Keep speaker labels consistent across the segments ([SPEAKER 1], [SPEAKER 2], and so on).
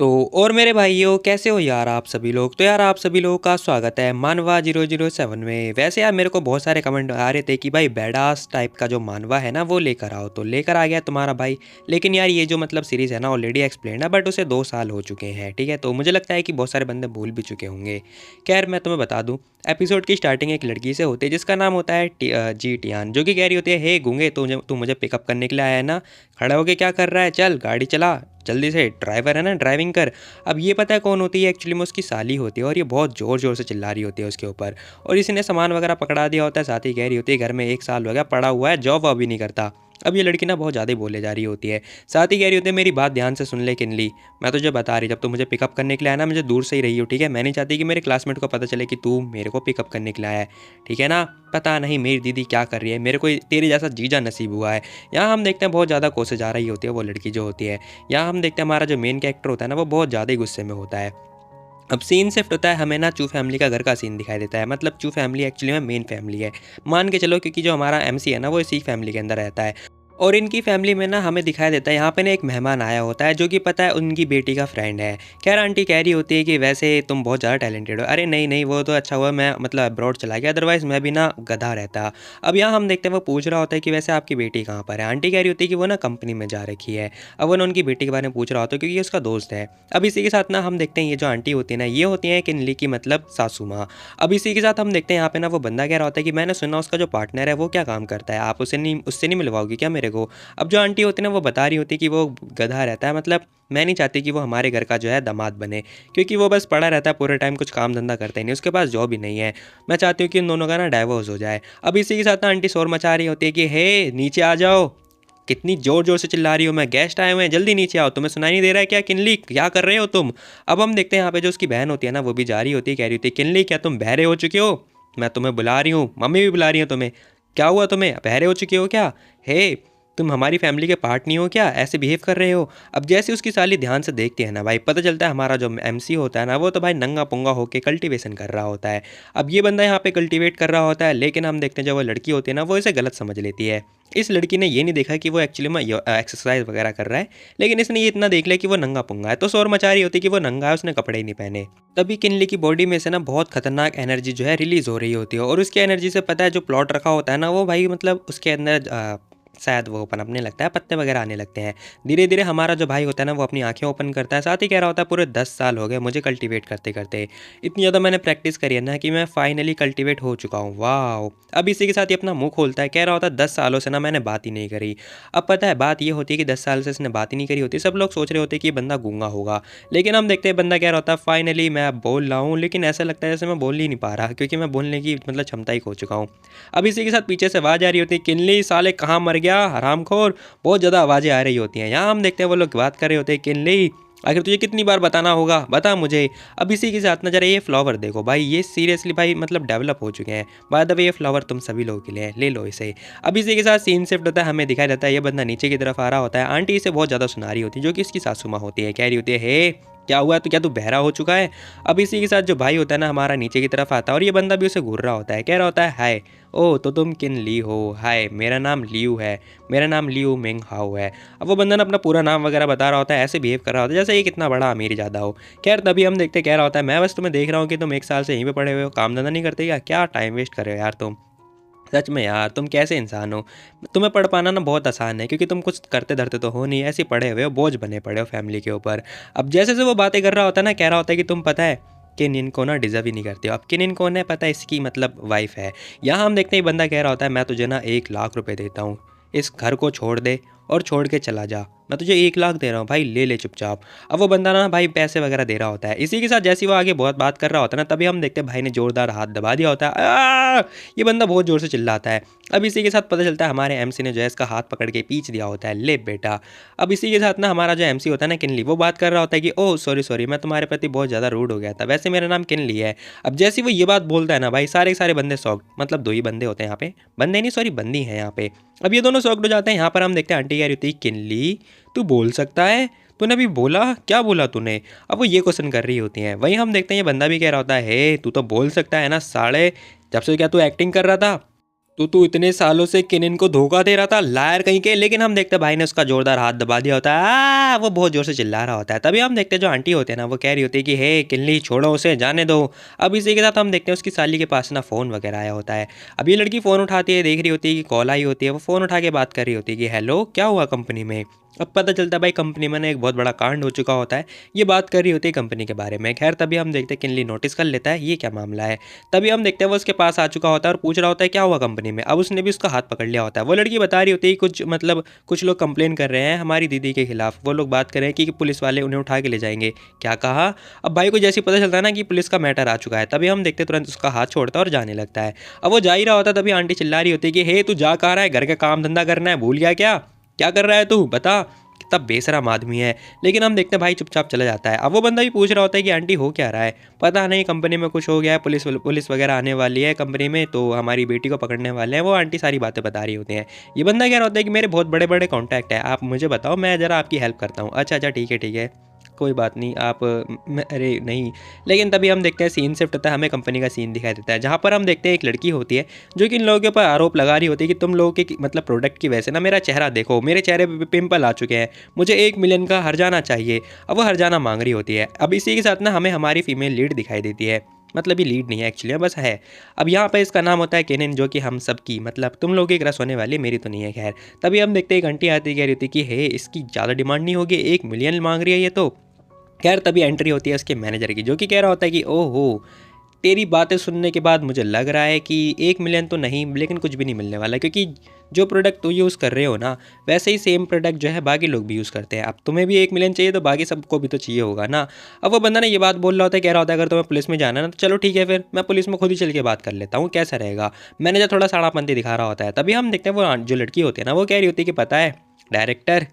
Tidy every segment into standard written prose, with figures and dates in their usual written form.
[SPEAKER 1] तो और मेरे भाइयों कैसे हो यार आप सभी लोग। तो यार आप सभी लोगों का स्वागत है मानवा 007 में। वैसे यार मेरे को बहुत सारे कमेंट आ रहे थे कि भाई बैडास टाइप का जो मानवा है ना वो लेकर आओ, तो लेकर आ गया तुम्हारा भाई। लेकिन यार ये जो मतलब सीरीज़ है ना ऑलरेडी एक्सप्लेन है, बट उसे 2 साल हो चुके हैं, ठीक है। तो मुझे लगता है कि बहुत सारे बंदे भूल भी चुके होंगे। खैर मैं तुम्हें बता दूँ, एपिसोड की स्टार्टिंग एक लड़की से होती है जिसका नाम होता है जी टियान, जो कि कह रही होती है, हे गूंगे तू मुझे पिकअप करने के लिए आया है ना, खड़ा होके क्या कर रहा है, चल गाड़ी चला जल्दी से, ड्राइवर है ना ड्राइविंग कर। अब ये पता है कौन होती है, एक्चुअली में उसकी साली होती है, और ये बहुत ज़ोर ज़ोर से चिल्ला रही होती है उसके ऊपर। और इसने सामान वगैरह पकड़ा दिया होता है, साथ ही कह रही होती है घर में 1 साल हो गया पड़ा हुआ है, जॉब वॉब भी नहीं करता। अब ये लड़की ना बहुत ज़्यादा ही बोले जा रही होती है, साथ ही कह रही होती है मेरी बात ध्यान से सुन ले किनली, मैं तुझे बता रही जब तू मुझे पिकअप करने के लिए आया ना, मुझे दूर से ही रही हो, ठीक है। मैं नहीं चाहती कि मेरे क्लासमेट को पता चले कि तू मेरे को पिकअप करने के लिए आया है, ठीक है ना। पता नहीं मेरी दीदी क्या कर रही है, मेरे को तेरे जैसा जीजा नसीब हुआ है। यहाँ हम देखते हैं बहुत ज़्यादा कोसे जा रही होती है वो लड़की जो होती है। यहाँ हम देखते हैं हमारा जो मेन कैरेक्टर होता है ना वो बहुत ज़्यादा ही गुस्से में होता है। अब सीन शिफ्ट होता है, हमें ना चू फैमिली का घर का सीन दिखाई देता है। मतलब चू फैमिली एक्चुअली में मेन फैमिली है, मान के चलो, क्योंकि जो हमारा एमसी है ना वो इसी फैमिली के अंदर रहता है। और इनकी फैमिली में ना हमें दिखाया देता है यहाँ पे ना एक मेहमान आया होता है जो कि पता है उनकी बेटी का फ्रेंड है। खैर आंटी कह रही होती है कि वैसे तुम बहुत ज़्यादा टैलेंटेड हो। अरे नहीं नहीं, वो तो अच्छा हुआ मैं मतलब अब्रॉड चला गया, अदरवाइज़ मैं भी ना गधा रहता। अब यहाँ हम देखते हैं वो पूछ रहा होता है कि वैसे आपकी बेटी कहाँ पर है। आंटी कह रही होती है कि वो ना कंपनी में जा रखी है। अब वो ना उनकी बेटी के बारे में पूछ रहा होता है क्योंकि ये उसका दोस्त है। अब इसी के साथ ना हम देखते हैं ये जो आंटी होती है ना ये होती है किनली की मतलब सासू माँ। अब इसी के साथ हम देखते हैं यहाँ पे ना वो बंदा कह रहा होता है कि मैंने सुना उसका जो पार्टनर है वो क्या काम करता है, आप उससे नहीं मिलवाओगी क्या मेरे को। अब जो आंटी होती है ना वो बता रही होती है कि वो गधा रहता है, मतलब मैं नहीं चाहती कि वो हमारे घर का जो है दामाद बने, क्योंकि वो बस पड़ा रहता है पूरे टाइम, कुछ काम धंधा करता ही नहीं, उसके पास जॉब ही नहीं है। मैं चाहती हूँ कि उन दोनों का ना डाइवोर्स हो जाए। अब इसी के साथ ना आंटी शोर मचा रही होती है कि हे नीचे आ जाओ, कितनी जोर जोर से चिल्ला रही हो, मैं गेस्ट आए हुए हैं जल्दी नीचे आओ, तुम्हें सुनाई नहीं दे रहा है क्या, किनली क्या कर रहे हो तुम। अब हम देखते हैं यहाँ पे जो उसकी बहन होती है ना वो भी जा रही होती है, कह रही होती है किनली क्या तुम बहरे हो चुके हो, मैं तुम्हें बुला रही हूँ, मम्मी भी बुला रही है तुम्हें, क्या हुआ तुम्हें बहरे हो चुके हो क्या, हे तुम हमारी फैमिली के पार्ट नहीं हो क्या, ऐसे बिहेव कर रहे हो। अब जैसे उसकी साली ध्यान से देखती है ना भाई, पता चलता है हमारा जो एमसी होता है ना वो तो भाई नंगा पुंगा होके कल्टीवेशन कर रहा होता है। अब ये बंदा यहाँ पे कल्टीवेट कर रहा होता है, लेकिन हम देखते हैं जब वो लड़की होती है ना वो इसे गलत समझ लेती है। इस लड़की ने ये नहीं देखा कि वो एक्चुअली में एक्सरसाइज वगैरह कर रहा है, लेकिन इसने ये इतना देख लिया कि वो नंगा पुंगा है, तो शोर मचा रही होती कि वो नंगा है, उसने कपड़े ही नहीं पहने। तभी किनली की बॉडी में से ना बहुत खतरनाक एनर्जी जो है रिलीज हो रही होती है, और उसकी एनर्जी से पता है जो प्लॉट रखा होता है ना वो भाई मतलब उसके अंदर शायद वो पनपने लगता है, पत्ते वगैरह आने लगते हैं। धीरे धीरे हमारा जो भाई होता है ना वो अपनी आंखें ओपन करता है, साथ ही कह रहा होता है पूरे 10 साल हो गए मुझे कल्टीवेट करते करते, इतनी ज़्यादा मैंने प्रैक्टिस करी है ना कि मैं फाइनली कल्टीवेट हो चुका हूँ, वाह। अब इसी के साथ ये अपना मुंह खोलता है, कह रहा होता है 10 सालों से ना मैंने बात ही नहीं करी। अब पता है बात ये होती है कि 10 साल से इसने बात ही नहीं करी होती, सब लोग सोच रहे होते कि ये बंदा गूंगा होगा, लेकिन हम देखते हैं बंदा कह रहा होता है फाइनली मैं अब बोल रहा हूँ, लेकिन ऐसा लगता है जैसे मैं बोल ही नहीं पा रहा, क्योंकि मैं बोलने की मतलब क्षमता ही खो चुका हूँ। अब इसी के साथ पीछे से आवाज़ आ रही होती है किनली साले कहाँ मर गया हरामखोर, बहुत ज़्यादा आवाज़ें आ रही होती हैं। यहाँ हम देखते हैं वो लोग बात कर रहे होते हैं किनली आखिर तुझे कितनी बार बताना होगा, बता मुझे। अब इसी के साथ ना जरा ये फ्लावर देखो भाई, ये सीरियसली भाई मतलब डेवलप हो चुके हैं। बाय द वे ये फ्लावर तुम सभी लोगों के लिए है, ले लो इसे। अब इसी के साथ सीन शिफ्ट होता है, हमें दिखाई देता है ये बंदा नीचे की तरफ आ रहा होता है। आंटी इसे बहुत ज़्यादा सुना रही होती है जो कि इसकी सासू माँ होती है, कह रही होती है हे क्या हुआ, तो क्या तू बहरा हो चुका है। अब इसी के साथ जो भाई होता है ना हमारा नीचे की तरफ आता है, और ये बंदा भी उसे घूर रहा होता है, कह रहा होता है हाय ओ तो तुम किन ली हो, हाय मेरा नाम लियू है, मेरा नाम लियू मिंग हाउ है। अब वो बंदा ना अपना पूरा नाम वगैरह बता रहा होता है, ऐसे बिहेव कर रहा होता है जैसे ये कितना बड़ा अमीर ज़्यादा हो। खैर तभी हम देखते कह रहा होता है मैं बस तुम्हें देख रहा हूँ कि तुम 1 साल से यहीं पे पड़े हुए हो, काम धंधा नहीं करते क्या टाइम वेस्ट कर रहे हो यार तुम। सच में यार तुम कैसे इंसान हो, तुम्हें पढ़ पाना ना बहुत आसान है क्योंकि तुम कुछ करते धरते तो हो नहीं, ऐसे ही पढ़े हुए हो, बोझ बने पड़े हो फैमिली के ऊपर। अब जैसे से वो बातें कर रहा होता है ना, कह रहा होता है कि तुम पता है किन इनको ना डिज़र्व ही नहीं करते हो। अब किन इनको ने पता है इसकी मतलब वाइफ है। यहाँ हम देखते ही बंदा कह रहा होता है मैं तुझे ना 1 लाख रुपए देता हूँ, इस घर को छोड़ दे और छोड़ के चला जा, मैं तुझे 1 लाख दे रहा हूँ भाई, ले ले चुपचाप। अब वो बंदा ना भाई पैसे वगैरह दे रहा होता है। इसी के साथ जैसे ही वो आगे बहुत बात कर रहा होता है ना तभी हम देखते हैं भाई ने जोरदार हाथ दबा दिया होता है। ये बंदा बहुत ज़ोर से चिल्लाता है। अब इसी के साथ पता चलता है हमारे एमसी ने जो है इसका हाथ पकड़ के पीछ दिया होता है, ले बेटा। अब इसी के साथ ना हमारा जो एमसी होता है ना किनली, वो बात कर रहा होता है कि ओह सॉरी सॉरी मैं तुम्हारे प्रति बहुत ज़्यादा रूड हो गया था, वैसे मेरा नाम किनली है। अब जैसे ही वो ये बात बोलता है ना भाई सारे के सारे बंदे शॉक्ड, मतलब 2 ही बंदे होते हैं यहाँ पे, बंदे नहीं सॉरी बंदी हैं यहाँ पे। अब ये दोनों शॉक्ड हो जाते हैं। यहाँ पर हम देखते हैं आंटी कह रही होती है किनली तू बोल सकता है, तूने अभी बोला क्या बोला तूने। अब वो ये क्वेश्चन कर रही होती हैं। वहीं हम देखते हैं ये बंदा भी कह रहा होता है हे तू तो बोल सकता है ना साले, जब से क्या तू एक्टिंग कर रहा था, तो तू इतने सालों से किन को धोखा दे रहा था, लायर कहीं के। लेकिन हम देखते हैं भाई ने उसका जोरदार हाथ दबा दिया होता है, वो बहुत जोर से चिल्ला रहा होता है। तभी हम देखते हैं जो आंटी होते हैं ना, वो कह रही होती है कि हे किन्नी छोड़ो उसे, जाने दो। अब इसी के साथ हम देखते हैं उसकी साली के पास ना फ़ोन वगैरह आया होता है। अब ये लड़की फ़ोन उठाती है, देख रही होती है कि कॉल आई होती है, वो फ़ोन उठा के बात कर रही होती है कि हेलो, क्या हुआ कंपनी में। अब पता चलता है भाई कंपनी में ना एक बहुत बड़ा कांड हो चुका होता है। ये बात कर रही होती है कंपनी के बारे में। खैर तभी हम देखते हैं किनली नोटिस कर लेता है ये क्या मामला है। तभी हम देखते हैं वो उसके पास आ चुका होता है और पूछ रहा होता है क्या हुआ कंपनी में। अब उसने भी उसका हाथ पकड़ लिया होता है। वो लड़की बता रही होती है कुछ मतलब कुछ लोग कंप्लेन कर रहे हैं हमारी दीदी के खिलाफ। वो लोग बात कर रहे हैं कि पुलिस वाले उन्हें उठा के ले जाएंगे। क्या कहा। अब भाई को जैसे ही पता चलता है ना कि पुलिस का मैटर आ चुका है, तभी हम देखते तुरंत उसका हाथ छोड़ता है और जाने लगता है। अब वो जा ही रहा होता है, तभी आंटी चिल्ला रही होती है कि हे तू जा कहाँ रहा है, घर का काम धंधा करना है भूल गया क्या, क्या कर रहा है तू बता। कितना बेशरम आदमी है। लेकिन हम देखते हैं भाई चुपचाप चला जाता है। अब वो बंदा भी पूछ रहा होता है कि आंटी हो क्या रहा है। पता नहीं कंपनी में कुछ हो गया है, पुलिस पुलिस वगैरह आने वाली है कंपनी में, तो हमारी बेटी को पकड़ने वाले हैं। वो आंटी सारी बातें बता रही होती हैं। ये बंदा कह रहा होता है कि मेरे बहुत बड़े बड़े कॉन्टैक्ट है, आप मुझे बताओ मैं ज़रा आपकी हेल्प करता हूँ। अच्छा अच्छा ठीक है ठीक है, कोई बात नहीं आप अरे नहीं। लेकिन तभी हम देखते हैं सीन शिफ्ट होता है, हमें कंपनी का सीन दिखाई देता है जहाँ पर हम देखते हैं एक लड़की होती है जो कि इन लोगों के ऊपर आरोप लगा रही होती है कि तुम लोगों के मतलब प्रोडक्ट की वजह से ना मेरा चेहरा देखो, मेरे चेहरे पे पिंपल आ चुके हैं, मुझे 1 मिलियन का हर्जाना चाहिए। अब वो हर्जाना मांग रही होती है। अब इसी के साथ ना हमें हमारी फीमेल लीड दिखाई देती है। मतलब ये लीड नहीं है एक्चुअली, बस है। अब यहाँ पे इसका नाम होता है केनिन, जो कि हम सब की मतलब तुम लोग की क्रश होने वाली, मेरी तो नहीं है खैर। तभी हम देखते हैं एक आंटी आती कह रही होती कि हे इसकी ज़्यादा डिमांड नहीं होगी, 1 मिलियन मांग रही है ये तो। खैर तभी एंट्री होती है उसके मैनेजर की, जो कि कह रहा होता है कि ओहो, तेरी बातें सुनने के बाद मुझे लग रहा है कि 1 मिलियन तो नहीं लेकिन कुछ भी नहीं मिलने वाला, क्योंकि जो प्रोडक्ट तुम यूज़ कर रहे हो ना वैसे ही सेम प्रोडक्ट जो है बाकी लोग भी यूज़ करते हैं। अब तुम्हें भी 1 मिलियन चाहिए तो बाकी सबको भी तो चाहिए होगा ना। अब वो बंदा ना ये बात बोल रहा होता है, कह रहा होता है अगर तुम्हें पुलिस में जाना है ना तो चलो ठीक है, फिर मैं पुलिस में खुद ही चल के बात कर लेता हूँ, कैसा रहेगा। मैनेजर थोड़ा साड़ापंती दिखा रहा होता है। तभी हम देखते हैं वो जो लड़की होती है ना, वो कह रही होती है कि पता है डायरेक्टर,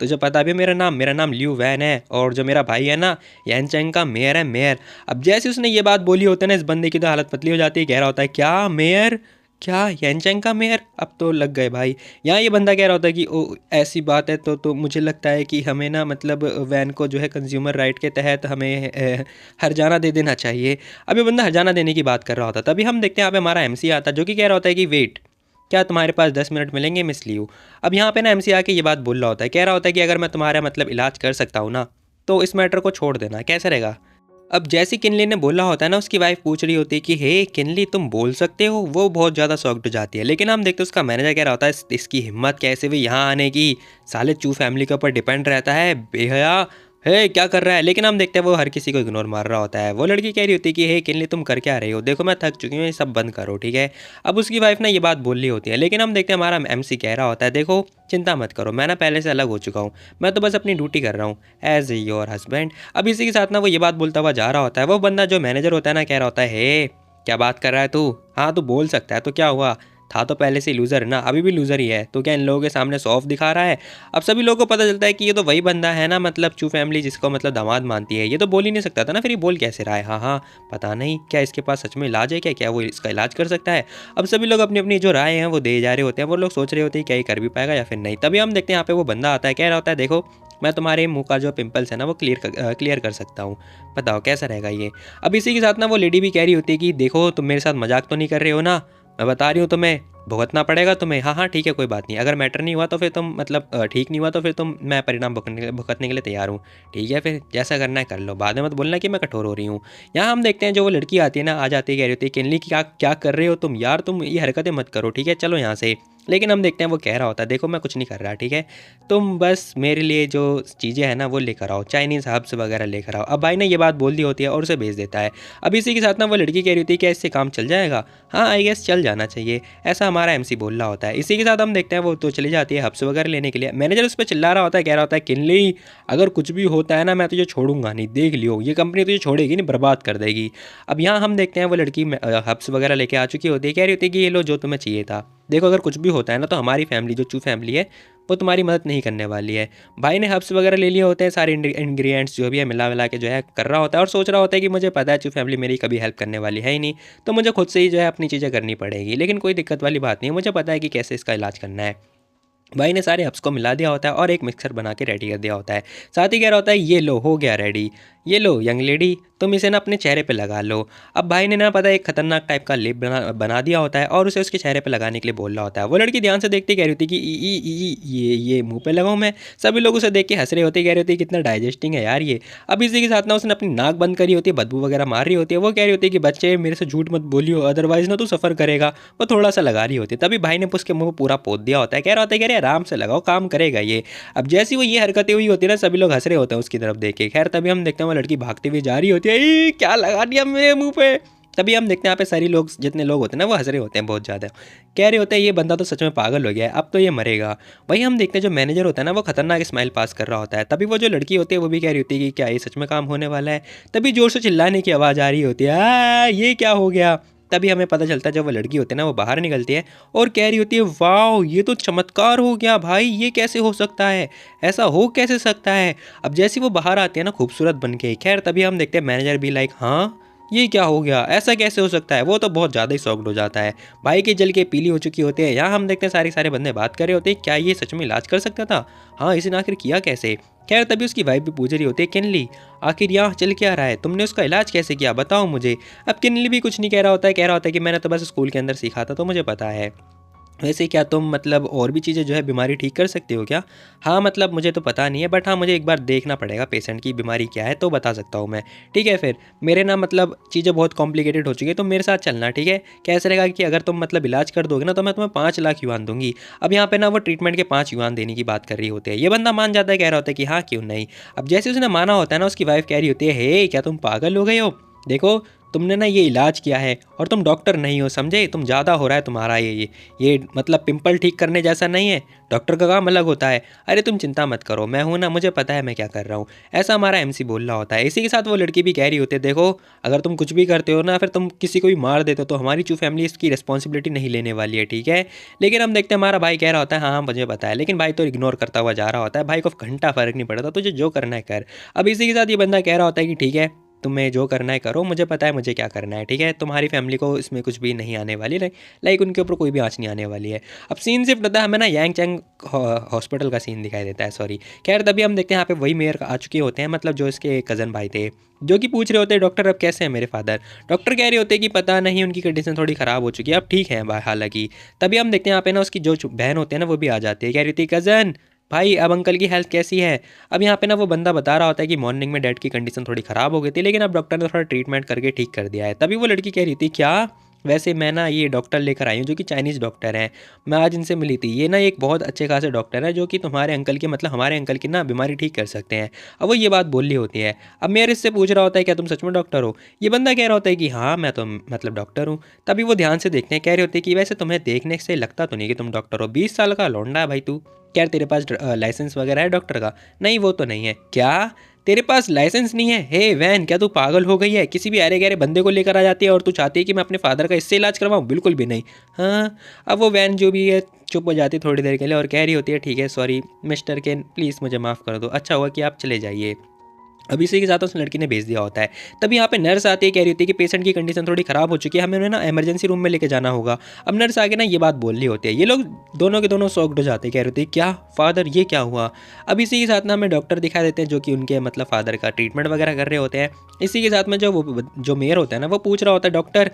[SPEAKER 1] तुझे पता भी है मेरा नाम लियू वैन है, और जो मेरा भाई है ना यानचैंग का मेयर है, मेयर। अब जैसे उसने ये बात बोली होती है ना, इस बंदे की तो हालत पतली हो जाती है। कह रहा होता है क्या मेयर, क्या यानचैंग का मेयर। अब तो लग गए भाई। यहाँ ये बंदा कह रहा होता है कि ओ ऐसी बात है तो मुझे लगता है कि हमें ना मतलब वैन को जो है कंज्यूमर राइट के तहत हमें हर्जाना दे देना चाहिए। अब ये बंदा हर्जाना देने की बात कर रहा होता है। तभी हम देखते हैं यहाँ पे हमारा एमसी आता है, जो कि कह रहा होता है कि वेट, क्या तुम्हारे पास 10 मिनट मिलेंगे मिस लियू। अब यहाँ पे ना एमसी आके ये बात बोल रहा होता है, कह रहा होता है कि अगर मैं तुम्हारा मतलब इलाज कर सकता हूँ ना तो इस मैटर को छोड़ देना, कैसा रहेगा। अब जैसे किनली ने बोला होता है ना, उसकी वाइफ पूछ रही होती है कि हे किनली तुम बोल सकते हो, वो बहुत ज़्यादा शॉक्ड हो जाती है। लेकिन हम देखते हैं उसका मैनेजर कह रहा होता है इसकी हिम्मत कैसे हुई यहाँ आने की, साले चू फैमिली के ऊपर डिपेंड रहता है बेहया, हे क्या कर रहा है। लेकिन हम देखते हैं वो हर किसी को इग्नोर मार रहा होता है। वो लड़की कह रही होती है कि हे किनली तुम कर क्या रही हो, देखो मैं थक चुकी हूँ, ये सब बंद करो ठीक है। अब उसकी वाइफ ना ये बात बोल रही होती है, लेकिन हम देखते हैं हमारा एमसी कह रहा होता है देखो चिंता मत करो, मैं ना पहले से अलग हो चुका हूँ, मैं तो बस अपनी ड्यूटी कर रहा हूँ एज योर हस्बैंड। अब इसी के साथ ना वो ये बात बोलता हुआ जा रहा होता है। वो बंदा जो मैनेजर होता है ना, कह रहा होता है हे क्या बात कर रहा है तू, हाँ तू बोल सकता है, तो क्या हुआ, था तो पहले से लूज़र ना, अभी भी लूज़र ही है, तो क्या इन लोगों के सामने सॉफ्ट दिखा रहा है। अब सभी लोगों को पता चलता है कि ये तो वही बंदा है ना, मतलब चू फैमिली जिसको मतलब दामाद मानती है। ये तो बोल ही नहीं सकता था ना, फिर ये बोल कैसे रहा है। हाँ हाँ, पता नहीं क्या इसके पास सच में इलाज है, क्या क्या वो इसका इलाज कर सकता है। अब सभी लोग अपनी अपनी जो राय हैं वो दे जा रहे होते हैं। वो लोग सोच रहे होते हैं क्या ये कर भी पाएगा या फिर नहीं। तभी हम देखते हैं यहाँ पे वो बंदा आता है, कह रहा होता है देखो मैं तुम्हारे मुंह का जो पिंपल्स है ना वो क्लियर कर सकता हूँ, बताओ कैसा रहेगा ये। अब इसी के साथ ना वो लेडी भी कह रही होती है कि देखो तुम मेरे साथ मजाक तो नहीं कर रहे हो ना, मैं बता रही हूँ तुम्हें भुगतना पड़ेगा तुम्हें। हाँ हाँ ठीक है कोई बात नहीं, अगर मैटर नहीं हुआ तो फिर तुम मतलब ठीक नहीं हुआ तो फिर तुम, मैं परिणाम भुगतने के लिए तैयार हूँ। ठीक है फिर जैसा करना है कर लो, बाद में मत बोलना कि मैं कठोर हो रही हूँ। यहाँ हम देखते हैं जो वो लड़की आती है ना, आ जाती है कह रही होती है किनली क्या क्या कर रहे हो तुम यार, तुम ये हरकतें मत करो ठीक है, चलो यहाँ से। लेकिन हम देखते हैं वो कह रहा होता है देखो मैं कुछ नहीं कर रहा ठीक है, तुम बस मेरे लिए जो चीज़ें हैं ना वो लेकर आओ, चाइनीज़ हब्स वगैरह लेकर आओ। अब भाई ने ये बात बोल दी होती है और उसे भेज देता है। अब इसी के साथ ना वो लड़की कह रही होती है क्या इससे काम चल जाएगा, हाँ आई गेस चल जाना चाहिए, ऐसा हमारा एमसी बोल रहा होता है। इसी के साथ हम देखते हैं वो तो चली जाती है हब्स वगैरह लेने के लिए। मैनेजर उस पर चिल्ला रहा होता है, कह रहा होता है किनली अगर कुछ भी होता है ना मैं तुझे छोड़ूंगा नहीं, देख लियो ये कंपनी तुझे छोड़ेगी नहीं, बर्बाद कर देगी। अब यहाँ हम देखते हैं वो लड़की हब्स वगैरह लेके आ चुकी होती है, कह रही होती है कि ये लो जो तुम्हें चाहिए था, देखो अगर कुछ भी होता है ना तो हमारी फैमिली जो चू फैमिली है वो तुम्हारी मदद नहीं करने वाली है। भाई ने हब्स वगैरह ले लिए होते हैं, सारे इंग्रेडिएंट्स जो भी है मिला मिला के जो है कर रहा होता है, और सोच रहा होता है कि मुझे पता है चू फैमिली मेरी कभी हेल्प करने वाली है ही नहीं, तो मुझे खुद से ही जो है अपनी चीज़ें करनी पड़ेगी। लेकिन कोई दिक्कत वाली बात नहीं है, मुझे पता है कि कैसे इसका इलाज करना है। भाई ने सारे हब्स को मिला दिया होता है और एक मिक्सर बना के रेडी कर दिया होता है। साथ ही कह रहा होता है ये लो हो गया रेडी, ये लो यंग लेडी तुम इसे ना अपने चेहरे पे लगा लो। अब भाई ने ना पता है एक खतरनाक टाइप का लिप बना दिया होता है और उसे उसके चेहरे पे लगाने के लिए बोल रहा होता है। वो लड़की ध्यान से देखती कह रही होती कि ये मुंह पे लगाऊं मैं। सभी लोग उसे देख के हंस रहे होते, कह रही होती कितना डाइजेस्टिंग है यार ये। अब इसी के साथ ना उसने अपनी नाक बंद करी होती है, बदबू वगैरह मार रही होती है। वो कह रही होती है कि बच्चे मेरे से झूठ मत बोलियो अदरवाइज ना तू सफ़र करेगा। वो थोड़ा सा लगा रही होती है, तभी भाई ने उसके मुंह पूरा पोत दिया होता है। कह रहा होता है कि अरे आराम से लगाओ काम करेगा ये। अब जैसी वो ये हरकतें हुई होती है ना सभी लोग हंस रहे होते हैं उसकी तरफ देख के। खैर तभी हम देखते हैं वो लड़की भागती हुई जा रही होती है, क्या लगा दिया मेरे मुंह पे। तभी हम देखते हैं यहाँ पे सारी लोग जितने लोग होते हैं ना वो हंस रहे होते हैं बहुत ज़्यादा। कह रहे होते हैं ये बंदा तो सच में पागल हो गया है, अब तो ये मरेगा। वही हम देखते हैं जो मैनेजर होता है ना वो खतरनाक स्माइल पास कर रहा होता है। तभी वो जो लड़की होती है वो भी कह रही होती है कि क्या ये सच में काम होने वाला है। तभी जोर से चिल्लाने की आवाज़ आ रही होती है, ये क्या हो गया। तभी हमें पता चलता है जब वो लड़की होती है ना वो बाहर निकलती है और कह रही होती है वाह ये तो चमत्कार हो गया भाई, ये कैसे हो सकता है, ऐसा हो कैसे सकता है। अब जैसी वो बाहर आती है ना खूबसूरत बन के। खैर तभी हम देखते हैं मैनेजर भी लाइक हाँ ये क्या हो गया, ऐसा कैसे हो सकता है। वो तो बहुत ज़्यादा ही शॉक्ड हो जाता है। भाई की जल के पीली हो चुकी होती है। यहाँ हम देखते हैं सारे बंदे बात कर रहे होते हैं क्या ये सच में इलाज कर सकता था, हाँ इसने आखिर किया कैसे। खैर तभी उसकी वाइफ भी पूछ रही होती है किनली आखिर यहाँ चल क्या रहा है, तुमने उसका इलाज कैसे किया बताओ मुझे। अब किनली भी कुछ नहीं कह रहा होता है, कह रहा होता है कि मैंने तो बस स्कूल के अंदर सीखा था तो मुझे पता है। वैसे क्या तुम मतलब और भी चीज़ें जो है बीमारी ठीक कर सकते हो क्या। हाँ मतलब मुझे तो पता नहीं है बट हाँ मुझे एक बार देखना पड़ेगा पेशेंट की बीमारी क्या है तो बता सकता हूँ मैं। ठीक है फिर मेरे ना मतलब चीज़ें बहुत कॉम्प्लिकेटेड हो चुकी है तो मेरे साथ चलना ठीक है। कैसे रहेगा कि अगर तुम मतलब इलाज कर दोगे ना तो मैं तुम्हें 5 लाख युआन दूंगी। अब यहाँ पे ना वो ट्रीटमेंट के 5 युआन देने की बात कर रही होती है। ये बंदा मान जाता है, कह रहा होता है कि हाँ क्यों नहीं। अब जैसे उसने माना होता है ना उसकी वाइफ कह रही होती है हे क्या तुम पागल हो गए हो, देखो तुमने ना ये इलाज किया है और तुम डॉक्टर नहीं हो समझे, तुम ज़्यादा हो रहा है तुम्हारा ये मतलब पिंपल ठीक करने जैसा नहीं है, डॉक्टर का काम अलग होता है। अरे तुम चिंता मत करो मैं हूँ ना, मुझे पता है मैं क्या कर रहा हूँ। ऐसा हमारा एमसी बोल रहा होता है। इसी के साथ वो लड़की भी कह रही होती है देखो अगर तुम कुछ भी करते हो ना फिर तुम किसी को भी मार देते हो तो हमारी चू फैमिली इसकी रिस्पॉन्सिबिलिटी नहीं लेने वाली है ठीक है। लेकिन हम देखते हैं हमारा भाई कह रहा होता है हाँ हाँ मुझे पता है, लेकिन भाई तो इग्नोर करता हुआ जा रहा होता है। भाई को घंटा फर्क नहीं पड़ता, तुझे जो करना है कर। अब इसी के साथ ये बंदा कह रहा होता है कि ठीक है तुम्हें जो करना है करो, मुझे पता है मुझे क्या करना है ठीक है। तुम्हारी फैमिली को इसमें कुछ भी नहीं आने वाली, लाइक उनके ऊपर कोई भी आँच नहीं आने वाली है। अब सीन शिफ्ट होता है हमें ना यांग चैंग हॉस्पिटल का सीन दिखाई देता है, सॉरी। खैर तभी हम देखते हैं यहाँ पे वही मेयर आ चुके होते हैं, मतलब जो इसके कज़न भाई थे जो कि पूछ रहे होते हैं डॉक्टर अब कैसे हैं मेरे फादर। डॉक्टर कह रहे होते हैं कि पता नहीं उनकी कंडीशन थोड़ी ख़राब हो चुकी है, अब ठीक है हालांकि। तभी हम देखते हैं यहाँ पे ना उसकी जो बहन होते हैं ना वो भी आ जाती है, कह रही थी कज़न भाई अब अंकल की हेल्थ कैसी है। अब यहाँ पे ना वो बंदा बता रहा होता है कि मॉर्निंग में डैड की कंडीशन थोड़ी ख़राब हो गई थी लेकिन अब डॉक्टर ने थोड़ा ट्रीटमेंट करके ठीक कर दिया है। तभी वो लड़की कह रही थी क्या, वैसे मैं ना ये डॉक्टर लेकर आई हूँ जो कि चाइनीज़ डॉक्टर हैं, मैं आज इनसे मिली थी। ये ना एक बहुत अच्छे खासे डॉक्टर है जो कि तुम्हारे अंकल की मतलब हमारे अंकल की ना बीमारी ठीक कर सकते हैं। अब वो ये बात बोल रही होती है। अब मेयर इससे पूछ रहा होता है क्या तुम सच में डॉक्टर हो। ये बंदा कह रहा होता है कि हाँ मैं तो मतलब डॉक्टर हूँ। तभी वो ध्यान से देखते हैं, कह रहे होते हैं कि वैसे तुम्हें देखने से लगता तो नहीं कि तुम डॉक्टर हो, 20 साल का लौंडा है भाई तू। क्या तेरे पास लाइसेंस वगैरह है डॉक्टर का। नहीं वो तो नहीं है। क्या तेरे पास लाइसेंस नहीं है, हे वैन क्या तू पागल हो गई है, किसी भी अरे गहरे बंदे को लेकर आ जाती है और तू चाहती है कि मैं अपने फादर का इससे इलाज करवाऊँ, बिल्कुल भी नहीं। हाँ अब वो वैन जो भी है चुप हो जाती है थोड़ी देर के लिए और कह रही होती है ठीक है सॉरी मिस्टर केन प्लीज़ मुझे माफ़ कर दो, अच्छा हुआ कि आप चले जाइए। अब इसी के साथ उस लड़की ने भेज दिया होता है। तभी यहाँ पे नर्स आती है, कह रही होती है कि पेशेंट की कंडीशन थोड़ी ख़राब हो चुकी है, हमें उन्हें ना इमरजेंसी रूम में लेके जाना होगा। अब नर्स आके ना ये बात बोल रही होती है, ये लोग दोनों के दोनों शॉक्ड हो जाते हैं, कह रहे होते हैं क्या फादर ये क्या हुआ। अब इसी के साथ ना हमें डॉक्टर दिखा देते हैं जो कि उनके मतलब फादर का ट्रीटमेंट वगैरह कर रहे होते हैं। इसी के साथ में जो मेयर होता है ना वो पूछ रहा होता है डॉक्टर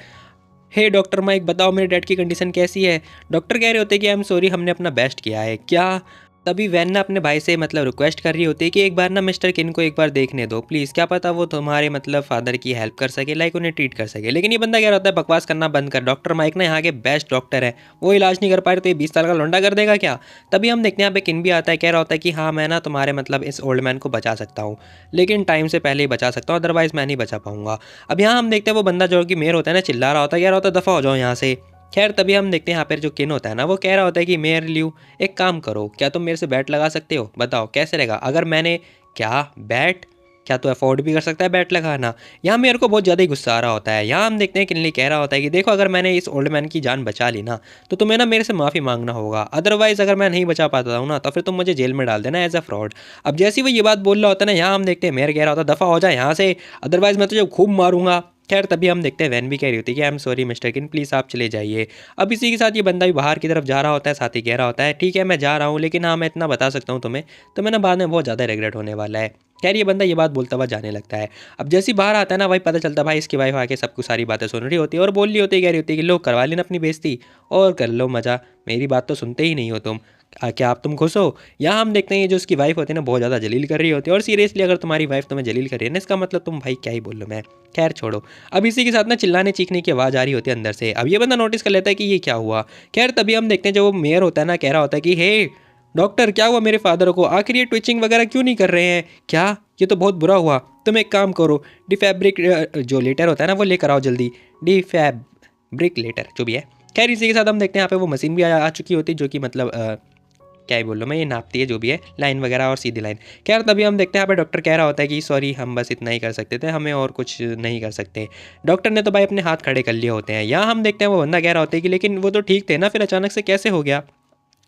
[SPEAKER 1] हे डॉक्टर माइक बताओ मेरे डैड की कंडीशन कैसी है। डॉक्टर कह रहे होते हैं कि आई एम सॉरी हमने अपना बेस्ट किया है। क्या तभी वैन ना अपने भाई से मतलब रिक्वेस्ट कर रही होती है कि एक बार ना मिस्टर किन को एक बार देखने दो प्लीज़, क्या पता वो तुम्हारे मतलब फादर की हेल्प कर सके, लाइक उन्हें ट्रीट कर सके। लेकिन ये बंदा कह रहा होता है बकवास करना बंद कर, डॉक्टर माइक ना यहाँ के बेस्ट डॉक्टर है, वो इलाज नहीं कर पाए तो ये 20 साल का लौंडा कर देगा क्या। तभी हम देखते हैं यहाँ पे किन भी आता है, कह रहा होता है कि हाँ मैं ना तुम्हारे मतलब इस ओल्ड मैन को बचा सकता हूँ लेकिन टाइम से पहले ही बचा सकता हूँ अदरवाइज़ मैं नहीं बचा पाऊंगा। अब यहाँ हम देखते हैं वो बंदा जो कि मेयर होता है ना चिल्ला रहा होता है, कह रहा होता है दफ़ा हो जाओ यहाँ से। खैर तभी हम देखते हैं यहाँ पर जो किन होता है ना वो कह रहा होता है कि मेयर लियो एक काम करो, क्या तुम मेरे से बैट लगा सकते हो, बताओ कैसे रहेगा अगर मैंने क्या बैट, क्या तू अफोर्ड भी कर सकता है बैट लगाना। यहाँ मेरे को बहुत ज़्यादा ही गुस्सा आ रहा होता है। यहाँ हम देखते हैं किनली कह रहा होता है कि देखो अगर मैंने इस ओल्ड मैन की जान बचा ली ना तो तुम्हें ना मेरे से माफ़ी मांगना होगा, अदरवाइज़ अगर मैं नहीं बचा पाता हूँ ना तो फिर तुम मुझे जेल में डाल देना एज अ फ्रॉड। अब जैसे ही वो ये बात बोल रहा होता है ना यहाँ हम देखते हैं मेयर कह रहा होता है दफ़ा हो जाए यहाँ से अदरवाइज़ मैं तुझे खूब मारूंगा। खैर तभी हम देखते हैं वैन भी कह रही होती है कि आई एम सॉरी मिस्टर किन, प्लीज़ आप चले जाइए। अब इसी के साथ ये बंदा भी बाहर की तरफ जा रहा होता है, साथ ही कह रहा होता है ठीक है मैं जा रहा हूँ, लेकिन हाँ मैं इतना बता सकता हूँ तुम्हें, तुम्हें ना बाद में बहुत ज़्यादा रिग्रेट होने वाला है। खैर ये बंदा ये बात बोलता हुआ जाने लगता है। अब जैसे ही बाहर आता है ना भाई, पता चलता है भाई इसकी वाइफ आके सब कुछ सारी बातें सुन रही होती है और बोल रही होती है, कह रही होती है कि लो करवा लेना अपनी बेइज्जती और कर लो मज़ा, मेरी बात तो सुनते ही नहीं हो तुम। क्या आप तुम खुश हो? यहाँ हम देखते हैं ये जो उसकी वाइफ होती है ना बहुत ज़्यादा जलील कर रही होती है, और सीरियसली अगर तुम्हारी वाइफ तुम्हें जलील कर रही है ना, इसका मतलब तुम भाई क्या ही बोल लो मैं। खैर छोड़ो। अब इसी के साथ ना चिल्लाने चीखने की आवाज़ आ रही होती है अंदर से। अब ये बंदा नोटिस कर लेता है कि ये क्या हुआ। खैर तभी हम देखते हैं जो वो मेयर होता है ना, कह रहा होता है कि हे डॉक्टर क्या हुआ मेरे फादर को, आखिर ये ट्विचिंग वगैरह क्यों नहीं कर रहे हैं? क्या ये तो बहुत बुरा हुआ। तुम एक काम करो, डिफैब्रिक जो लेटर होता है ना वो लेकर आओ जल्दी, डिफैब्रिक लेटर जो भी है। खैर इसी के साथ हम देखते हैं यहाँ पे वो मशीन भी आ चुकी होती है, जो कि मतलब क्या ही बोल रहा हूँ मैं, ये नापती है जो भी है लाइन वगैरह और सीधी लाइन। खैर तभी हम देखते हैं यहाँ पे डॉक्टर कह रहा होता है कि सॉरी हम बस इतना ही कर सकते थे, हमें और कुछ नहीं कर सकते। डॉक्टर ने तो भाई अपने हाथ खड़े कर लिए होते हैं। यहाँ हम देखते हैं वो बंदा कह रहा होता है कि लेकिन वो तो ठीक थे ना, फिर अचानक से कैसे हो गया?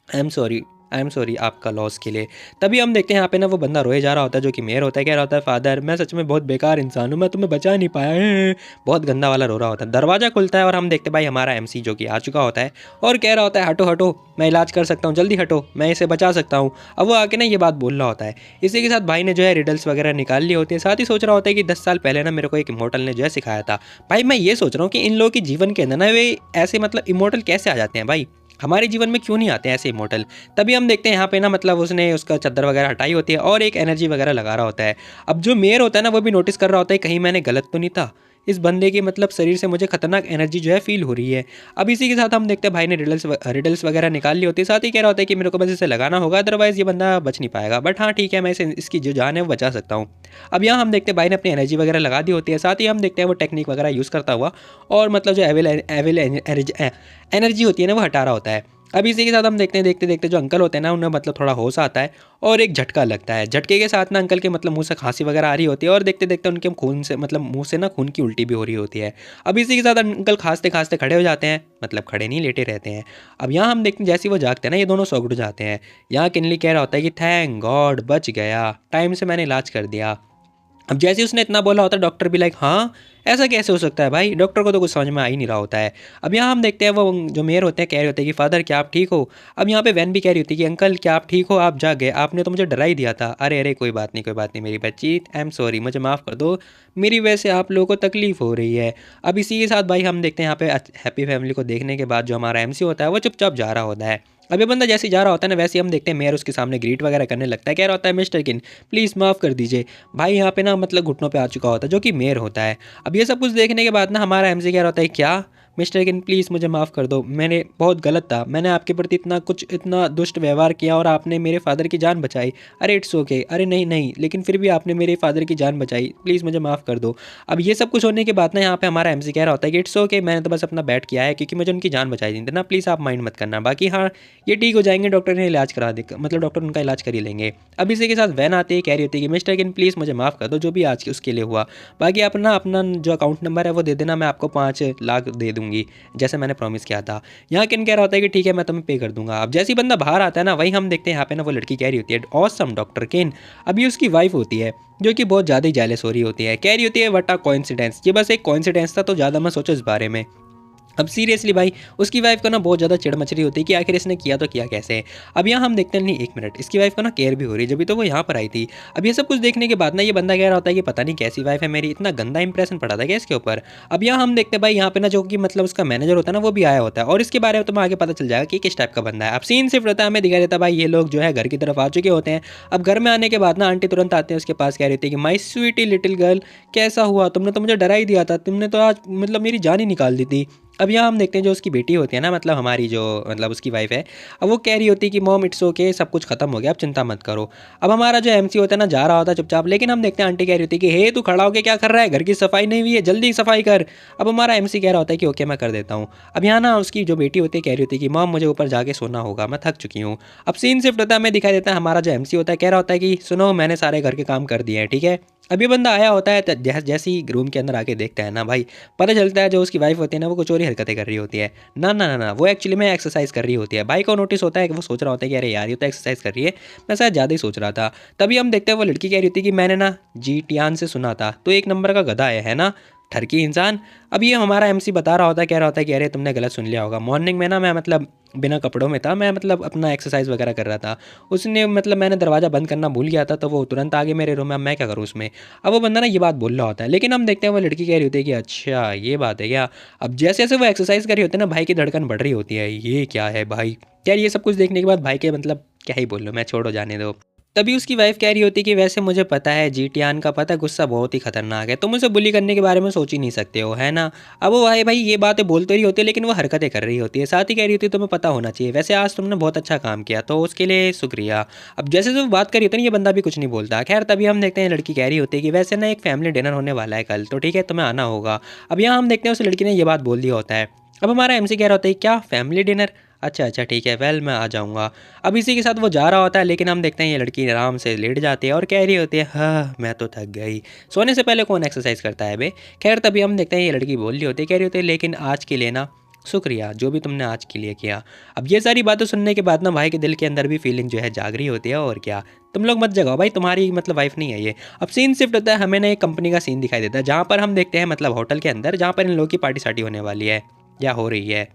[SPEAKER 1] आई एम सॉरी आपका लॉस के लिए। तभी हम देखते हैं यहाँ पे ना वो बंदा रोए जा रहा होता है, जो कि मेयर होता है, कह रहा होता है फादर मैं सच में बहुत बेकार इंसान हूँ, मैं तुम्हें बचा नहीं पाया है। बहुत गंदा वाला रो रहा होता है। दरवाज़ा खुलता है और हम देखते हैं भाई हमारा एमसी जो कि आ चुका होता है और कह रहा होता है हटो हटो, मैं इलाज कर सकता हूँ, जल्दी हटो, मैं इसे बचा सकता हूँ। अब वो आके ना ये बात बोल रहा होता है। इसी के साथ भाई ने जो है रिडल्स वगैरह निकाल ली होती है, साथ ही सोच रहा होता है कि 10 साल पहले ना मेरे को एक इमोर्टल ने जो है सिखाया था। भाई मैं ये सोच रहा हूँ कि इन लोगों के जीवन के अंदर ना वे ऐसे मतलब इमोर्टल कैसे आ जाते हैं भाई, हमारे जीवन में क्यों नहीं आते ऐसे इमोर्टल। तभी हम देखते हैं यहाँ पे ना मतलब उसने उसका चादर वगैरह हटाई होती है और एक एनर्जी वगैरह लगा रहा होता है। अब जो मेयर होता है ना वो भी नोटिस कर रहा होता है कहीं मैंने गलत तो नहीं था, इस बंदे के मतलब शरीर से मुझे खतरनाक एनर्जी जो है फील हो रही है। अब इसी के साथ हम देखते हैं भाई ने रिडल्स वगैरह निकाल ली होती है, साथ ही कह रहा होता है कि मेरे को बस इसे लगाना होगा, अदरवाइज़ ये बंदा बच नहीं पाएगा। बट हाँ ठीक है, मैं इसे इसकी जो जान है वो बचा सकता हूँ। अब यहाँ हम देखते हैं भाई ने अपनी एनर्जी वगैरह लगा दी होती है, साथ ही हम देखते हैं वो टेक्निक वगैरह यूज़ करता हुआ और मतलब जो एविल एनर्जी होती है ना वो हटा रहा होता है। अब इसी के साथ हम देखते हैं देखते देखते जो अंकल होते हैं ना उन्हें मतलब थोड़ा होश आता है और एक झटका लगता है। झटके के साथ ना अंकल के मतलब मुंह से खांसी वगैरह आ रही होती है और देखते देखते उनके खून से मतलब मुंह से ना खून की उल्टी भी हो रही होती है। अब इसी के साथ अंकल खांसते खांसते खड़े हो जाते हैं, मतलब खड़े नहीं लेटे रहते हैं। अब यहाँ हम देखते हैं जैसे वो जागते हैं ना ये दोनों सो उठ जाते हैं। यहाँ किनली कह रहा होता है कि थैंक गॉड बच गया, टाइम से मैंने इलाज कर दिया। अब जैसे ही उसने इतना बोला होता है डॉक्टर भी लाइक हाँ ऐसा कैसे हो सकता है भाई, डॉक्टर को तो कुछ समझ में आ ही नहीं रहा होता है। अब यहाँ हम देखते हैं वो जो मेयर होते हैं कह रहे होते हैं कि फादर क्या आप ठीक हो। अब यहाँ पे वैन भी कह रही होती है कि अंकल क्या आप ठीक हो, आप जाग गए, आपने तो मुझे डरा ही दिया था। अरे अरे कोई बात नहीं कोई बात नहीं मेरी बच्ची, आई एम सॉरी, मुझे माफ़ कर दो, मेरी वजह से आप लोगों को तकलीफ हो रही है। अब इसी के साथ भाई हम देखते हैं यहाँ पे हैप्पी फैमिली को देखने के बाद जो हमारा एमसी होता है वो चुपचाप जा रहा होता है। अब ये बंदा जैसे ही जा रहा होता है ना वैसे ही हम देखते हैं मेयर उसके सामने ग्रीट वगैरह करने लगता है, कह रहा होता है मिस्टर किन प्लीज़ माफ़ कर दीजिए। भाई यहाँ पे ना मतलब घुटनों पे आ चुका होता है जो कि मेयर होता है। अब ये सब कुछ देखने के बाद ना हमारा एमसी कह रहा होता है क्या मिस्टर किन प्लीज़ मुझे माफ़ कर दो, मैंने बहुत गलत था, मैंने आपके प्रति इतना दुष्ट व्यवहार किया और आपने मेरे फादर की जान बचाई। अरे इट्स ओके, अरे नहीं नहीं लेकिन फिर भी आपने मेरे फादर की जान बचाई, प्लीज़ मुझे माफ़ कर दो। अब ये सब कुछ होने के बाद ना यहाँ पे हमारा एमसी कह रहा होता है कि इट्स ओके, मैंने तो बस अपना बैठ किया है क्योंकि मुझे उनकी जान बचाई थी ना, प्लीज़ आप माइंड मत करना, बाकी हाँ ये ठीक हो जाएंगे, डॉक्टर ने इलाज करा दे मतलब डॉक्टर उनका इलाज कर ही लेंगे। अब इसी के साथ वैन आती है, कह रही होती है कि मिस्टर किन प्लीज़ मुझे माफ़ कर दो जो भी आज उसके लिए हुआ, बाकी अपना अपना जो अकाउंट नंबर है वो दे देना, मैं आपको 5 लाख दे दूंगी जैसे मैंने प्रॉमिस किया था। यहाँ किन कह रहा होता है कि ठीक है मैं तुम्हें पे कर दूंगा। अब जैसे ही बंदा बाहर आता है ना वही हम देखते हैं यहाँ पे ना वो लड़की कह रही होती है ऑसम डॉक्टर किन। अभी उसकी वाइफ होती है जो कि बहुत ज़्यादा ही जेलस हो रही होती है, कह रही होती है व्हाट अ कोइंसिडेंस, ये बस एक कोइंसिडेंस था तो ज़्यादा मत सोचो इस बारे में। अब सीरियसली भाई उसकी वाइफ को ना बहुत ज़्यादा चिड़ मच रही होती है कि आखिर इसने किया तो किया कैसे। अब यहाँ हम देखते हैं नहीं एक मिनट, इसकी वाइफ को ना केयर भी हो रही है जब तो वो यहाँ पर आई थी। अब ये सब कुछ देखने के बाद ना ये बंदा कह रहा होता है कि पता नहीं कैसी वाइफ है मेरी, इतना गंदा इंप्रेशन पड़ा था क्या इसके ऊपर। अब यहाँ हम देखते हैं भाई यहाँ पे ना जो कि मतलब उसका मैनेजर होता है ना वो भी आया होता है और इसके बारे में तुम्हें आगे पता चल जाएगा कि किस टाइप का बंदा है। अब सीन सिर्फ रहता है हमें दिखाई देता है भाई ये लोग जो है घर की तरफ आ चुके होते हैं। अब घर में आने के बाद ना आंटी तुरंत आते हैं उसके पास, कह रही थी कि माई स्वीटी लिटिल गर्ल कैसा हुआ, तुमने तो मुझे डरा ही दिया था, तुमने तो आज मतलब मेरी जान ही निकाल दी थी। अब यहाँ हम देखते हैं जो उसकी बेटी होती है ना मतलब हमारी जो मतलब उसकी वाइफ है, अब वो कह रही होती है कि मॉम इट्स ओके सब कुछ खत्म हो गया अब चिंता मत करो। अब हमारा जो एमसी होता है ना जा रहा होता है चुपचाप, लेकिन हम देखते हैं आंटी कह रही होती है कि हे तू खड़ा होकर क्या कर रहा है, घर की सफाई नहीं हुई है जल्दी सफाई कर। अब हमारा एमसी कह रहा होता है कि ओके मैं कर देता हूँ। अब यहाँ ना उसकी जो बेटी होती है कह रही होती है कि मॉम मुझे ऊपर जाके सोना होगा मैं थक चुकी हूँ। अब सीन सिर्फ होता है हमें दिखाई देता है हमारा जो एमसी होता है कह रहा होता है कि सुनो मैंने सारे घर के काम कर दिए हैं ठीक है। अब ये बंदा आया होता है जैसे ही रूम के अंदर आके देखता है ना भाई पता चलता है जो उसकी वाइफ होती है ना वो कुछ और ही हरकतें कर रही होती है। ना ना ना ना वो एक्चुअली में एक्सरसाइज कर रही होती है। भाई को नोटिस होता है कि वो सोच रहा होता है कि अरे यार ये तो एक्सरसाइज कर रही है, मैं शायद ज़्यादा ही सोच रहा था। तभी हम देखते हैं वो लड़की कह रही होती है कि मैंने ना जी टियान से सुना था तो एक नंबर का गधा है ना, ठरकी इंसान। अब ये हमारा एमसी बता रहा होता है, कह रहा होता है कि अरे तुमने गलत सुन लिया होगा, मॉर्निंग में ना मैं मतलब बिना कपड़ों में था, मैं मतलब अपना एक्सरसाइज वगैरह कर रहा था। उसने मतलब मैंने दरवाज़ा बंद करना भूल गया था, तो वो तुरंत आ गए मेरे रूम में, अब मैं क्या करूँ उसमें। अब वो बंदा ना ये बात बोल रहा होता है, लेकिन हम देखते हैं वो लड़की कह रही होती है कि अच्छा ये बात है क्या। अब जैसे जैसे वो एक्सरसाइज कर रही होती है ना, भाई की धड़कन बढ़ रही होती है, ये क्या है भाई। यार ये सब कुछ देखने के बाद भाई के मतलब क्या ही बोल लो मैं, छोड़ो जाने दो। तभी उसकी वाइफ कह रही होती कि वैसे मुझे पता है जीटियान का पता गुस्सा बहुत ही खतरनाक है, तुम उसे बुली करने के बारे में सोच ही नहीं सकते हो, है ना। अब वो भाई भाई ये बातें बोलते रही होती है, लेकिन वो हरकतें कर रही होती है, साथ ही कह रही होती है तुम्हें पता होना चाहिए, वैसे आज तुमने बहुत अच्छा काम किया तो उसके लिए शुक्रिया। अब जैसे जो बात करी होती है ना, ये बंदा भी कुछ नहीं बोलता। खैर तभी हम देखते हैं लड़की कह रही होती है कि वैसे ना एक फैमिली डिनर होने वाला है कल, तो ठीक है तुम्हें आना होगा। अब यहाँ हम देखते हैं उस लड़की ने ये बात बोल दिया होता है। अब हमारा एमसी कह रहा होता है क्या फैमिली डिनर, अच्छा अच्छा ठीक है, वेल मैं आ जाऊँगा। अब इसी के साथ वो जा रहा होता है, लेकिन हम देखते हैं ये लड़की आराम से लेट जाती है और कह रही होती है हाँ मैं तो थक गई। सोने से पहले कौन एक्सरसाइज करता है बे। खैर तभी हम देखते हैं ये लड़की बोल रही होती है, कह रही होती है लेकिन आज के लिए ना शुक्रिया जो भी तुमने आज के लिए किया। अब ये सारी बातें सुनने के बाद ना भाई के दिल के अंदर भी फीलिंग जो है जाग रही होती है, और क्या। तुम लोग मत जगाओ भाई, तुम्हारी मतलब वाइफ नहीं है ये। अब सीन शिफ्ट होता है, हमें ना एक कंपनी का सीन दिखाई देता है, जहाँ पर हम देखते हैं मतलब होटल के अंदर, जहाँ पर इन लोगों की पार्टी सार्टी होने वाली है या हो रही है।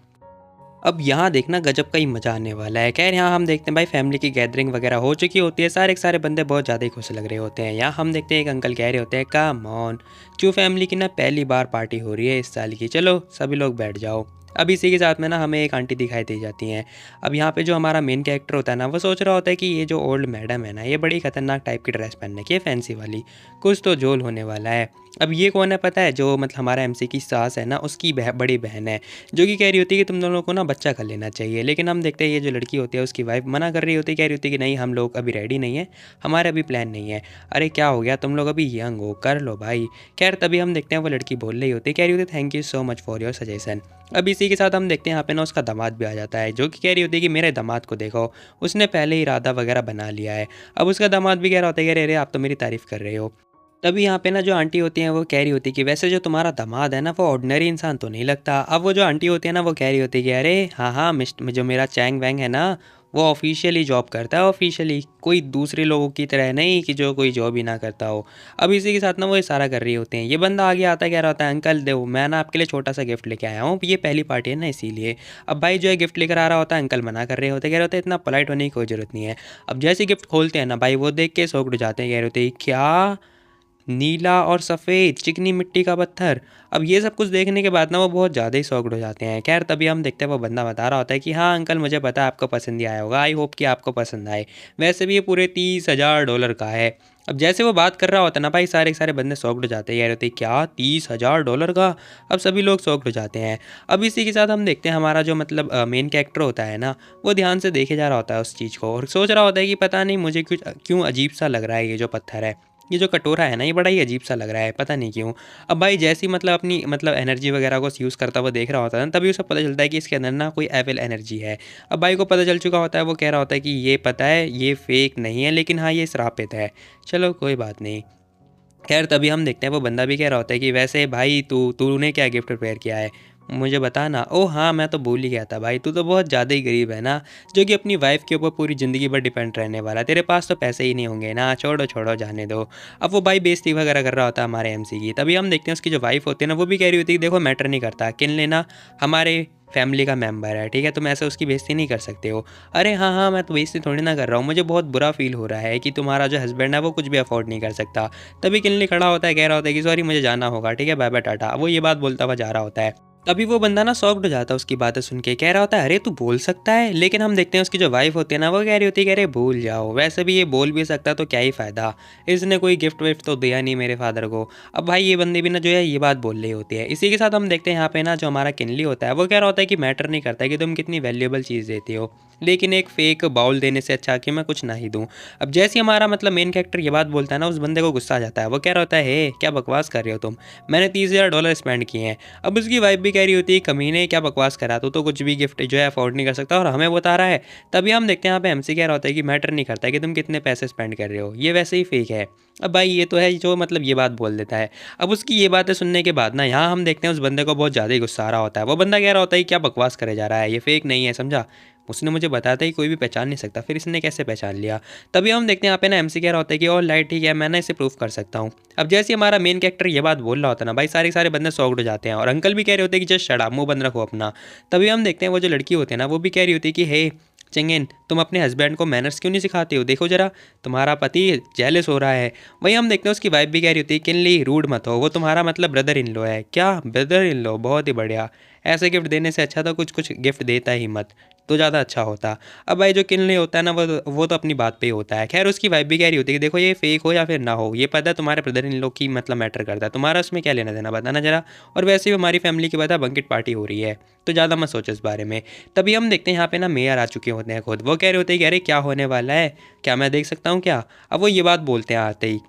[SPEAKER 1] अब यहाँ देखना गजब का ही मज़ा आने वाला है। खैर यहाँ हम देखते हैं भाई फैमिली की गैदरिंग वगैरह हो चुकी होती है, सारे के सारे बंदे बहुत ज़्यादा ही खुश लग रहे होते हैं। यहाँ हम देखते हैं एक अंकल कह रहे होते हैं कम ऑन, क्यों फैमिली की ना पहली बार पार्टी हो रही है इस साल की, चलो सभी लोग बैठ जाओ। अब इसी के साथ में ना हमें एक आंटी दिखाई दे जाती हैं। अब यहाँ पे जो हमारा मेन कैरेक्टर होता है ना, वो सोच रहा होता है कि ये जो ओल्ड मैडम है ना, ये बड़ी खतरनाक टाइप की ड्रेस पहन रखी है फैंसी वाली, कुछ तो झोल होने वाला है। अब ये कौन है पता है, जो मतलब हमारा एमसी की सास है ना, उसकी बड़ी बहन है, जो कि कह रही होती है कि तुम दोनों को ना बच्चा कर लेना चाहिए। लेकिन हम देखते हैं ये जो लड़की होती है उसकी वाइफ मना कर रही होती है, कह रही होती है कि नहीं हम लोग अभी रेडी नहीं है, हमारे अभी प्लान नहीं है। अरे क्या हो गया, तुम लोग अभी यंग हो, कर लो भाई। खैर तभी हम देखते हैं वो लड़की बोल रही होती है, कह रही होती है thank you so much for your suggestion. अब इसी के साथ हम देखते हैं यहाँ पे ना उसका दामाद भी आ जाता है, जो कि कह रही होती है कि मेरे दामाद को देखो, उसने पहले ही इरादा वगैरह बना लिया है। अब उसका दामाद भी कह रहा होता है कि अरे अरे आप तो मेरी तारीफ़ कर रहे हो। तभी यहाँ पे ना जो आंटी होती हैं वो कह रही होती है कि वैसे जो तुम्हारा दामाद है ना वो ऑर्डिनरी इंसान तो नहीं लगता। अब वो जो आंटी होती है ना वो कह रही होती है कि अरे हाँ हाँ मिस्ट जो मेरा चैंग वैंग है ना, वो ऑफिशियली जॉब करता है, ऑफिशियली कोई दूसरे लोगों की तरह नहीं कि जो कोई जॉब ही ना करता हो। अब इसी के साथ ना वो इशारा कर रही होते हैं। ये बंदा आगे आता है, कह रहा होता है अंकल दो मैं ना आपके लिए छोटा सा गिफ्ट लेके आया हूँ, ये पहली पार्टी है ना इसीलिए। अब भाई जो है गिफ्ट लेकर आ रहा होता है, अंकल मना कर रहे होते, कह रहे होते इतना पोलाइट होने की कोई ज़रूरत नहीं है। अब जैसे गिफ्ट खोलते हैं ना भाई, वो देख के शॉक्ड हो जाते हैं, कह रहे होते हैं क्या नीला और सफ़ेद चिकनी मिट्टी का पत्थर। अब ये सब कुछ देखने के बाद ना वो बहुत ज़्यादा ही शॉक्ड हो जाते हैं। खैर तभी हम देखते हैं वो बंदा बता रहा होता है कि हाँ अंकल मुझे पता है आपको पसंद ही आया होगा, आई होप कि आपको पसंद आए, वैसे भी ये पूरे $30,000 का है। अब जैसे वो बात कर रहा होता है ना भाई, सारे के सारे बंदे शॉक्ड हो जाते हैं, यार होते क्या $30,000 का। अब सभी लोग शॉक्ड हो जाते हैं। अब इसी के साथ हम देखते हैं हमारा जो मतलब मेन कैरेक्टर होता है ना, वो ध्यान से देखे जा रहा होता है उस चीज़ को, और सोच रहा होता है कि पता नहीं मुझे कुछ क्यों अजीब सा लग रहा है, ये जो पत्थर है, ये जो कटोरा है ना, ये बड़ा ही अजीब सा लग रहा है, पता नहीं क्यों। अब भाई जैसी मतलब अपनी मतलब एनर्जी वगैरह को यूज़ करता हुआ देख रहा होता है ना, तभी उसे पता चलता है कि इसके अंदर ना कोई एविल एनर्जी है। अब भाई को पता चल चुका होता है, वो कह रहा होता है कि ये पता है ये फेक नहीं है, लेकिन हाँ ये श्रापित है, चलो कोई बात नहीं। खैर तभी हम देखते हैं वो बंदा भी कह रहा होता है कि वैसे भाई तूने क्या गिफ्ट प्रिपेयर किया है, मुझे बता ना। ओह हाँ मैं तो भूल ही गया था भाई, तू तो बहुत ज़्यादा ही गरीब है ना, जो कि अपनी वाइफ के ऊपर पूरी ज़िंदगी भर डिपेंड रहने वाला है, तेरे पास तो पैसे ही नहीं होंगे ना, छोड़ो छोड़ो जाने दो। अब वो भाई बेइज्जती वगैरह कर रहा होता है हमारे एमसी की। तभी हम देखते हैं उसकी जो वाइफ होती है ना, वो भी कह रही होती है कि देखो मैटर नहीं करता, किन लेना हमारे फैमिली का मेंबर है, ठीक है तुम ऐसे उसकी बेइज्जती नहीं कर सकते हो। अरे हाँ हाँ मैं तो बेइज्जती थोड़ी ना कर रहा हूँ, मुझे बहुत बुरा फील हो रहा है कि तुम्हारा जो हस्बैंड है वो कुछ भी अफोर्ड नहीं कर सकता। तभी किनली खड़ा होता है, कह रहा होता है कि सॉरी मुझे जाना होगा, ठीक है बाय बाय टाटा। वो ये बात बोलता हुआ जा रहा होता है। तभी वो बंदा ना शॉक्ड हो जाता है उसकी बातें सुन के, कह रहा होता है अरे तू बोल सकता है। लेकिन हम देखते हैं उसकी जो वाइफ होती है ना, वो कह रही होती है कि अरे भूल जाओ, वैसे भी ये बोल भी सकता तो क्या ही फ़ायदा, इसने कोई गिफ्ट विफ्ट तो दिया नहीं मेरे फादर को। अब भाई ये बंदी भी ना जो है ये बात बोल रही होती है। इसी के साथ हम देखते हैं यहाँ पे ना जो हमारा किनली होता है, वो कह रहा होता है कि मैटर नहीं करता कि तुम कितनी वैल्यूएबल चीज़ देती हो, लेकिन एक फेक बाउल देने से अच्छा कि मैं कुछ ना ही दूँ। अब जैसे ही हमारा मतलब मेन कैरेक्टर ये बात बोलता है ना, उस बंदे को गुस्सा आ जाता है। वो कह रहा होता है हे क्या बकवास कर रहे हो तुम, मैंने $30,000 स्पेंड किए हैं। अब उसकी वाइफ भी कह रही होती है कमीने क्या बकवास करा, तू तो कुछ भी गिफ्ट जो है अफोर्ड नहीं कर सकता और हमें बता रहा है। तभी हम देखते हैं यहाँ पे एमसी कह रहा होता है कि मैटर नहीं करता कि तुम कितने पैसे स्पेंड कर रहे हो, ये वैसे ही फेक है। अब भाई ये तो है जो मतलब ये बात बोल देता है। अब उसकी ये बातें सुनने के बाद ना यहाँ हम देखते हैं उस बंदे को बहुत ज़्यादा ही गुस्सा आ रहा होता है। वो बंदा कह रहा होता है क्या बकवास करे जा रहा है, ये फेक नहीं है, समझा। उसने मुझे बताया था कि कोई भी पहचान नहीं सकता, फिर इसने कैसे पहचान लिया। तभी हम देखते हैं यहाँ पे ना एमसी कह रहा होता है कि ऑल राइट ठीक है, मैं ना इसे प्रूफ कर सकता हूँ। अब जैसे ही हमारा मेन कैरेक्टर ये बात बोल रहा होता है ना भाई, सारे सारे बंदे शॉक्ड हो जाते हैं और अंकल भी कह रहे होते हैं कि जस्ट शट अप, मुंह बंद रखो अपना। तभी हम देखते हैं वो जो लड़की होती है ना, वो भी कह रही होती है कि हे चंगेन, तुम अपने हस्बैंड को मैनर्स क्यों नहीं सिखाते हो, देखो जरा तुम्हारा पति जेलस हो रहा है। वही हम देखते हैं उसकी वाइफ भी कह रही होती है किनली रूड मत हो, वो तुम्हारा मतलब ब्रदर इन लॉ है। क्या ब्रदर इन लॉ, बहुत ही बढ़िया। ऐसे गिफ्ट देने से अच्छा तो कुछ कुछ गिफ्ट देता ही मत, तो ज़्यादा अच्छा होता। अब भाई जो किनली होता है ना, वो तो अपनी बात पे ही होता है। खैर उसकी वाइफ भी कह रही होती है कि देखो ये फेक हो या फिर ना हो, ये पता है तुम्हारे ब्रदर इन लॉ की मतलब मैटर करता है, तुम्हारा उसमें क्या लेना देना, बताना जरा। और वैसे भी हमारी फैमिली की पता बंकेट पार्टी हो रही है, तो ज़्यादा मत सोचो इस बारे में। तभी हम देखते हैं यहाँ पे ना मेयर आ चुके होते हैं खुद। वो कह रहे होते हैं कि अरे क्या होने वाला है, क्या मैं देख सकता हूँ क्या। अब वो ये बात बोलते हैं आते ही।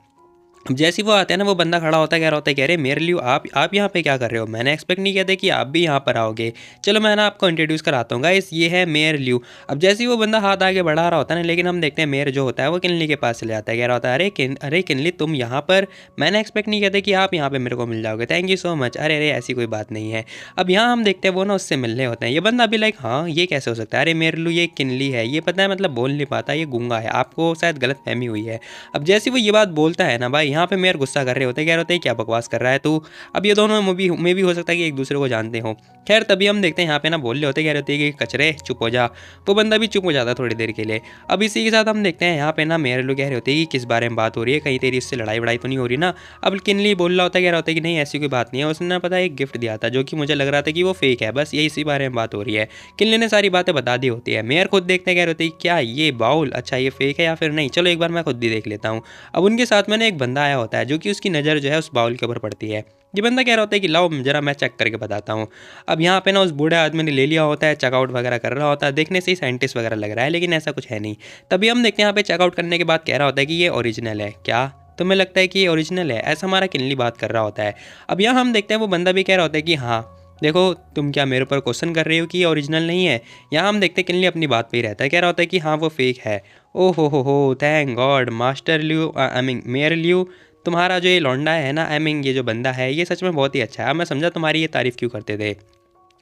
[SPEAKER 1] अब जैसे ही वो आते हैं ना, वो बंदा खड़ा होता है, कह रहा होता है कि अरे मेरे लिए आप यहाँ पे क्या कर रहे हो, मैंने एक्सपेक्ट नहीं किया था कि आप भी यहाँ पर आओगे। चलो मैं ना आपको इंट्रोड्यूस कराता हूँ गाइस, ये है मेयर ल्यू। अब जैसे ही वो बंदा हाथ आगे बढ़ा रहा होता है ना, लेकिन हम देखते हैं मेयर जो होता है वो किनली के पास चले जाता है, कह रहा होता है अरे किनली तुम यहाँ पर, मैंने एक्सपेक्ट नहीं किया था कि आप यहाँ पर मेरे को मिल जाओगे, थैंक यू सो मच। अरे अरे ऐसी कोई बात नहीं है। अब यहाँ हम देखते हैं वो ना उससे मिलने होते हैं। ये बंदा भी लाइक हाँ ये कैसे हो सकता है, अरे मेयर ल्यू ये किनली है, ये पता है मतलब बोल नहीं पाता, ये गूंगा है, आपको शायद गलत फहमी हुई है। अब जैसे वो ये बात बोलता है ना भाई, यहाँ पे मेयर गुस्सा कर रहे होते हैं, कह रहे होते हैं क्या बकवास कर रहा है तू। अब ये दोनों में भी हो सकता है कि एक दूसरे को जानते हो। खैर तभी हम देखते हैं यहाँ पे ना बोल रहे होते हैं, कह रहे होते हैं कि कचरे चुप हो जा। वो बंदा भी चुप हो जाता है थोड़ी देर के लिए। अब इसी के साथ हम देखते हैं यहाँ पे ना मेरे लोग कह रहे होते हैं कि किस बारे में बात हो रही है, कहीं तेरी इससे लड़ाई वड़ाई तो नहीं हो रही ना। अब किनली बोल रहा होता है, कह रहा होता है कि नहीं ऐसी कोई बात नहीं है, उसने ना पता एक गिफ्ट दिया था जो कि मुझे लग रहा था कि वो फेक है, बस यही इसी बारे में बात हो रही है। किनली ने सारी बातें बता दी होती है। मेयर खुद देखते हैं, कह रहे होते हैं क्या ये बाउल, अच्छा ये फेक है या फिर नहीं, चलो एक बार मैं खुद भी देख लेता हूँ। अब उनके साथ में ना एक बंदा आया होता है जो कि उसकी नज़र जो है उस बाउल के ऊपर पड़ती है। ये बंदा कह रहा होता है कि लाओ जरा मैं चेक करके बताता हूँ। अब यहाँ पे ना उस बूढ़े आदमी ने ले लिया होता है, चेकआउट वगैरह कर रहा होता है, देखने से ही साइंटिस्ट वगैरह लग रहा है, लेकिन ऐसा कुछ है नहीं। तभी हम देखते हैं यहाँ पे चेकआउट करने के बाद कह रहा होता है कि ये ओरिजिनल है। क्या तुम्हें लगता है कि ये ओरिजिनल है, ऐसा हमारा किनली बात कर रहा होता है। अब यहाँ हम देखते हैं वो बंदा भी कह रहा होता है कि हाँ देखो तुम क्या मेरे ऊपर क्वेश्चन कर रहे हो कि ये ओरिजिनल नहीं है। यहाँ हम देखते हैं किनली अपनी बात पे ही रहता है, कह रहा होता है कि हाँ वो फेक है। ओ हो thank God master Lu, I mean mayor Lu, तुम्हारा जो ये लौंडा है ना, आई मीन ये जो बंदा है ये सच में बहुत ही अच्छा है। अब मैं समझा तुम्हारी ये तारीफ़ क्यों करते थे।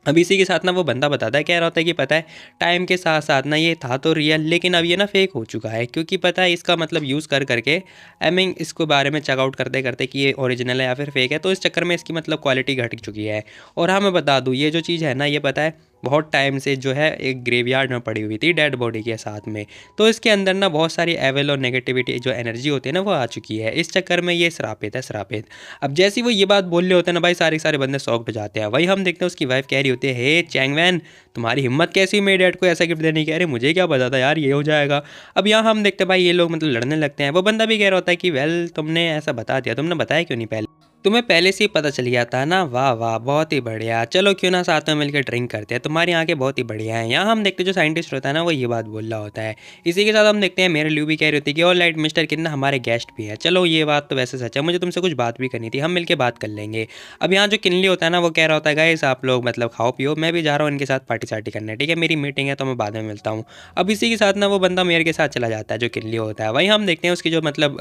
[SPEAKER 1] अब इसी के साथ ना वो बंदा बताता है, कह रहा होता है कि पता है टाइम के साथ साथ ना ये था तो रियल, लेकिन अब ये ना फेक हो चुका है, क्योंकि पता है इसका मतलब यूज़ कर करके आई मीन इसको बारे में चेकआउट करते करते कि ये ओरिजिनल है या फिर फेक है, तो इस चक्कर में इसकी मतलब क्वालिटी घट चुकी है। और हाँ मैं बता दूँ ये जो चीज़ है ना, ये पता है बहुत टाइम से जो है एक ग्रेवयार्ड में पड़ी हुई थी डेड बॉडी के साथ में, तो इसके अंदर ना बहुत सारी एवल और नेगेटिविटी जो एनर्जी होती है ना वो आ चुकी है, इस चक्कर में ये श्रापित है श्रापित। अब जैसे ही वो ये बात बोल रहे होते हैं ना भाई, सारे सारे बंदे शॉक्ड हो जाते हैं। वही हम देखते हैं उसकी वाइफ कह रही होती है, हे चैंगवैन तुम्हारी हिम्मत कैसी मेरे डैड को ऐसा गिफ्ट देने की, अरे मुझे क्या पता था यार ये हो जाएगा। अब यहाँ हम देखते हैं भाई ये लोग मतलब लड़ने लगते हैं। वो बंदा भी कह रहा होता है कि वेल तुमने ऐसा बता दिया, तुमने बताया क्यों नहीं पहले, तुम्हें पहले से ही पता चल गया था ना, वाह वाह बहुत ही बढ़िया, चलो क्यों ना साथ में मिलकर ड्रिंक करते हैं, तुम्हारी आंखें बहुत ही बढ़िया हैं। यहाँ हम देखते हैं जो साइंटिस्ट होता है ना वो ये बात बोल रहा होता है। इसी के साथ हम देखते हैं मेरे ल्यू भी कह रही होती है कि ऑल राइट मिस्टर किन्ना हमारे गेस्ट भी है, चलो ये बात तो वैसे सच है, मुझे तुमसे कुछ बात भी करनी थी, हम मिलकर बात कर लेंगे। अब यहाँ जो किनली होता है ना वो कह रहा होता है गाइस आप लोग मतलब खाओ पियो, मैं भी जा रहा हूँ इनके साथ पार्टी सार्टी करने, ठीक है मेरी मीटिंग है तो मैं बाद में मिलता हूँ। अब इसी के साथ ना वो बंदा मेयर के साथ चला जाता है जो किनली होता है। वहीं हम देखते हैं उसकी जो मतलब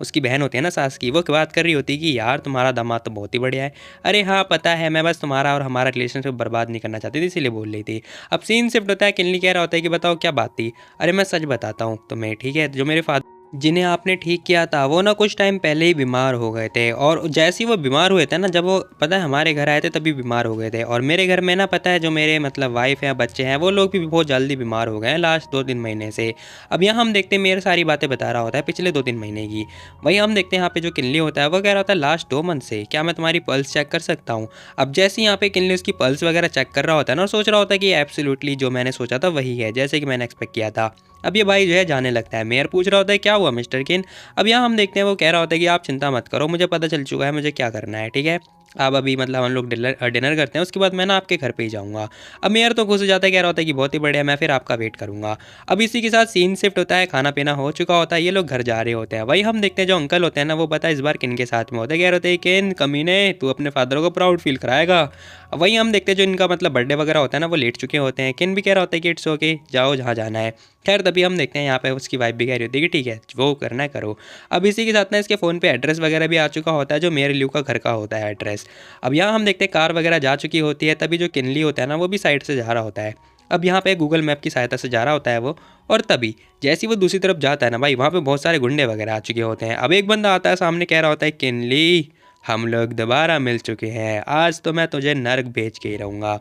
[SPEAKER 1] उसकी बहन होती है ना सास की, वो बात कर रही होती है कि यार तुम्हारा दामाद तो बहुत ही बढ़िया है। अरे हाँ पता है, मैं बस तुम्हारा और हमारा रिलेशनशिप बर्बाद नहीं करना चाहती थी इसीलिए बोल रही थी। अब सीन शिफ्ट होता है, किनली कह रहा होता है कि बताओ क्या बात थी। अरे मैं सच बताता हूँ तुम्हें, ठीक है जो मेरे फादर जिन्हें आपने ठीक किया था वो ना कुछ टाइम पहले ही बीमार हो गए थे, और जैसे ही वो बीमार हुए थे ना, जब वो पता है हमारे घर आए थे तभी बीमार हो गए थे। और मेरे घर में ना पता है जो मेरे मतलब वाइफ है बच्चे हैं वो लोग भी बहुत जल्दी बीमार हो गए हैं लास्ट 2-3 महीने से। अब यहाँ हम देखते हैं मेरे सारी बातें बता रहा होता है पिछले 2-3 महीने की। वहीं हम देखते हैं यहाँ पे जो किनली होता है वो कह रहा होता है लास्ट 2 मंथ से क्या मैं तुम्हारी पल्स चेक कर सकता हूँ। अब जैसे यहाँ पे किनली उसकी पल्स वगैरह चेक कर रहा होता है ना, और सोच रहा होता है कि एब्सोल्युटली जो मैंने सोचा था वही है, जैसे कि मैंने एक्सपेक्ट किया था। अब ये भाई जो है जाने लगता है। मेयर पूछ रहा होता है क्या हुआ मिस्टर किन। अब यहाँ हम देखते हैं वो कह रहा होता है कि आप चिंता मत करो, मुझे पता चल चुका है मुझे क्या करना है, ठीक है अब अभी मतलब हम लोग डिनर करते हैं, उसके बाद मैं ना आपके घर पे ही जाऊँगा। अब मेयर तो खुश हो जाता है, कह रहा होता है कि बहुत ही बढ़िया, मैं फिर आपका वेट करूँगा। अब इसी के साथ सीन शिफ्ट होता है, खाना पीना हो चुका होता है, ये लोग घर जा रहे होते हैं। वही हम देखते हैं जो अंकल होते हैं ना वो पता है इस बार किन के साथ में होते हैं, कह रहे होते हैं किन कमीने तू अपने फादर को प्राउड फील कराएगा। वही हम देखते हैं जो इनका मतलब बर्थडे वगैरह होता है ना वो लेट चुके होते हैं। किन भी कह रहा होता है कि इट्स ओके जाओ जहाँ जाना है। खैर तभी हम देखते हैं यहाँ पे उसकी वाइफ भी कह रही होती है कि ठीक है वो करना है करो। अब इसी के साथ ना इसके फ़ोन पे एड्रेस वगैरह भी आ चुका होता है जो मेयर ल्यू का घर का होता है एड्रेस। गाइस। अब यहाँ हम देखते हैं कार वगैरह जा चुकी होती है, तभी जो किनली होता है ना वो भी साइड से जा रहा होता है। अब यहाँ पे गूगल मैप की सहायता से जा रहा होता है वो, और तभी जैसे ही वो दूसरी तरफ जाता है ना भाई, वहाँ पे बहुत सारे गुंडे वगैरह आ चुके होते हैं। अब एक बंदा आता है सामने, कह रहा होता है किनली हम लोग दोबारा मिल चुके हैं, आज तो मैं तुझे नर्क भेज के ही रहूँगा।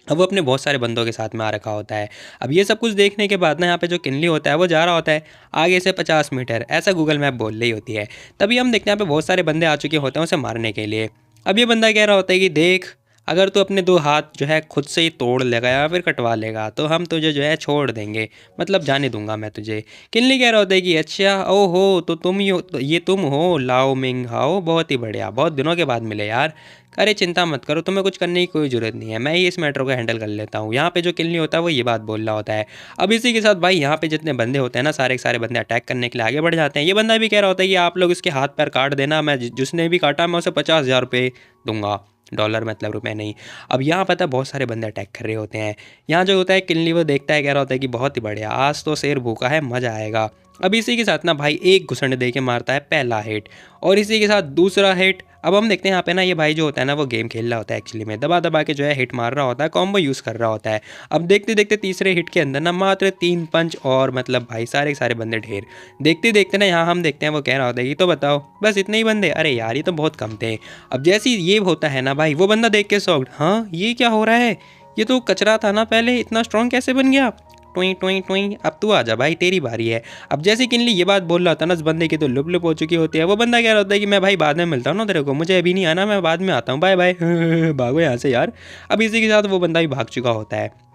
[SPEAKER 1] अब वो अपने बहुत सारे बंदों के साथ में आ रखा होता है। अब ये सब कुछ देखने के बाद ना यहाँ पे जो किनली होता है वो जा रहा होता है आगे से 50 मीटर, ऐसा गूगल मैप बोल रही होती है। तभी हम देखते हैं यहाँ पे बहुत सारे बंदे आ चुके होते हैं उसे मारने के लिए। अब ये बंदा कह रहा होता है कि देख, अगर तू अपने 2 हाथ जो है खुद से ही तोड़ लेगा या फिर कटवा लेगा तो हम तुझे जो है छोड़ देंगे, मतलब जाने दूंगा मैं तुझे। किनली कह रहा होता है कि अच्छा ओहो, तो तुम ही हो, तो ये तुम हो लाओ मिंग हाओ, बहुत ही बढ़िया, बहुत दिनों के बाद मिले यार। अरे चिंता मत करो, तुम्हें कुछ करने की कोई ज़रूरत नहीं है, मैं ही इस मैटर को हैंडल कर लेता हूँ। यहाँ पे जो किनली होता है वो ये बात बोल रहा होता है। अब इसी के साथ भाई यहाँ पे जितने बंदे होते हैं ना, सारे के सारे बंदे अटैक करने के लिए आगे बढ़ जाते हैं। ये बंदा भी कह रहा होता है कि आप लोग इसके हाथ पैर काट देना, मैं जिसने भी काटा मैं उसे 50,000 रुपये दूंगा, डॉलर मतलब रुपए नहीं। अब यहाँ पता है बहुत सारे बंदे अटैक कर रहे होते हैं। यहाँ जो होता है किनली वो देखता है, कह रहा होता है कि बहुत ही बढ़िया, आज तो शेर भूखा है, मज़ा आएगा। अब इसी के साथ ना भाई एक घुसंड दे के मारता है पहला हिट, और इसी के साथ दूसरा हिट। अब हम देखते हैं यहाँ पे ना ये भाई जो होता है ना वो गेम खेल रहा होता है एक्चुअली में, दबा दबा के जो है हिट मार रहा होता है, कॉम्बो यूज़ कर रहा होता है। अब देखते देखते तीसरे हिट के अंदर ना मात्र 3 पंच, और मतलब भाई सारे के सारे बंदे ढेर। देखते देखते ना यहाँ हम देखते हैं वो कह रहा होता है कि तो बताओ बस इतने ही बंदे, अरे यार ये तो बहुत कम थे। अब जैसे ही ये होता है ना भाई, वो बंदा देख के शॉक्ड, हाँ ये क्या हो रहा है, ये तो कचरा था ना पहले, इतना स्ट्रॉन्ग कैसे बन गया। टुई टुई टुई, अब तू आ जा भाई, तेरी बारी है। अब जैसे किनली ये बात बोल रहा था ना, उस बंदे की तो लुप लुप हो चुकी होती है। वो बंदा कह रहा होता है कि मैं भाई बाद में मिलता हूँ ना तेरे को, मुझे अभी नहीं आना, मैं बाद में आता हूँ, बाय बाय। भागो यहाँ से यार। अब इसी के साथ वो बंदा भी भाग चुका होता है।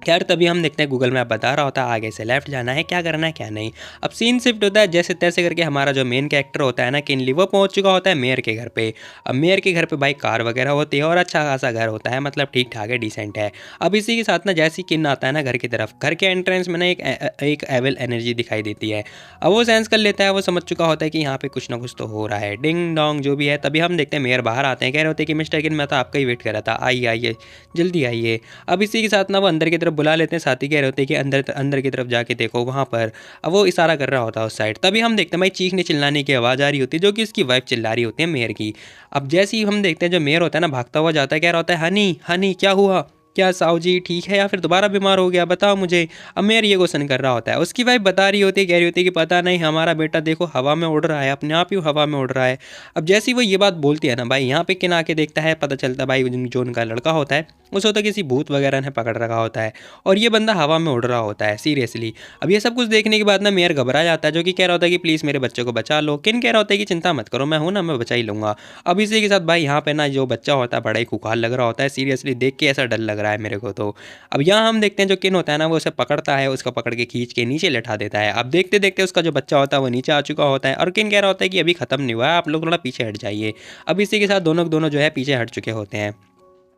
[SPEAKER 1] खैर तभी हम देखते हैं गूगल मैप बता रहा होता है आगे से लेफ्ट जाना है, क्या करना है क्या नहीं। अब सीन शिफ्ट होता है जैसे तैसे करके, हमारा जो मेन कैरेक्टर होता है ना किनली, वो पहुंच चुका होता है मेयर के घर पे। अब मेयर के घर पे भाई कार वगैरह होती है और अच्छा खासा घर होता है, मतलब ठीक ठाक है, डिसेंट है। अब इसी के साथ ना जैसे ही किन आता है ना घर की तरफ, घर के एंट्रेंस में ना एक एविल एनर्जी दिखाई देती है। अब वो सेंस कर लेता है, वो समझ चुका होता है कि यहाँ पे कुछ ना कुछ तो हो रहा है, डिंग डोंग जो भी है। तभी हम देखते हैं मेयर बाहर आते हैं, कह रहे होते हैं कि मिस्टर किन मैं तो आपका ही वेट कर रहा था, आइए आइए जल्दी आइए। अब इसी के साथ ना वो अंदर की तरफ बुला लेते हैं, साथी कह रहे होते हैं कि अंदर अंदर की तरफ जाके देखो वहाँ पर। अब वो इशारा कर रहा होता है उस साइड। तभी हम देखते हैं भाई चीखने चिल्लाने की आवाज़ आ रही होती है, जो कि इसकी वाइफ चिल्ला रही होती है मेयर की। अब जैसे ही हम देखते हैं जो मेयर होता है ना भागता हुआ जाता है, कह रहा होता है हनी हनी क्या हुआ, क्या साहू जी ठीक है या फिर दोबारा बीमार हो गया, बताओ मुझे। अब मेयर ये क्वेश्चन कर रहा होता है, उसकी वाइफ बता रही होती है, कह रही होती है कि पता नहीं हमारा बेटा देखो हवा में उड़ रहा है, अपने आप ही हवा में उड़ रहा है। अब जैसे ही वो ये बात बोलती है ना भाई, यहाँ पे किन आके देखता है, पता चलता है भाई जो उनका लड़का होता है उसे तो किसी भूत वगैरह ने पकड़ रखा होता है, और ये बंदा हवा में उड़ रहा होता है सीरियसली। अब ये सब कुछ देखने के बाद ना मेयर घबरा जाता है, जो कि कह रहा होता है कि प्लीज़ मेरे बच्चे को बचा लो। किन कह रहा होता है कि चिंता मत करो, मैं हूँ ना, मैं बचा ही लूँगा। अब इसी के साथ भाई यहाँ पे ना जो बच्चा होता है बड़ा ही खुखार लग रहा होता है, सीरियसली देख के ऐसा डर लग रहा है मेरे को तो। अब यहाँ हम देखते हैं जो किन होता है ना वो उसे पकड़ता है, उसको पकड़ के खींच के नीचे लेटा देता है। अब देखते देखते उसका जो बच्चा होता है वो नीचे आ चुका होता है, और किन कह रहा होता है कि अभी खत्म नहीं हुआ है, आप लोग थोड़ा पीछे हट जाइए। अब इसी के साथ दोनों दोनों जो है पीछे हट चुके होते हैं।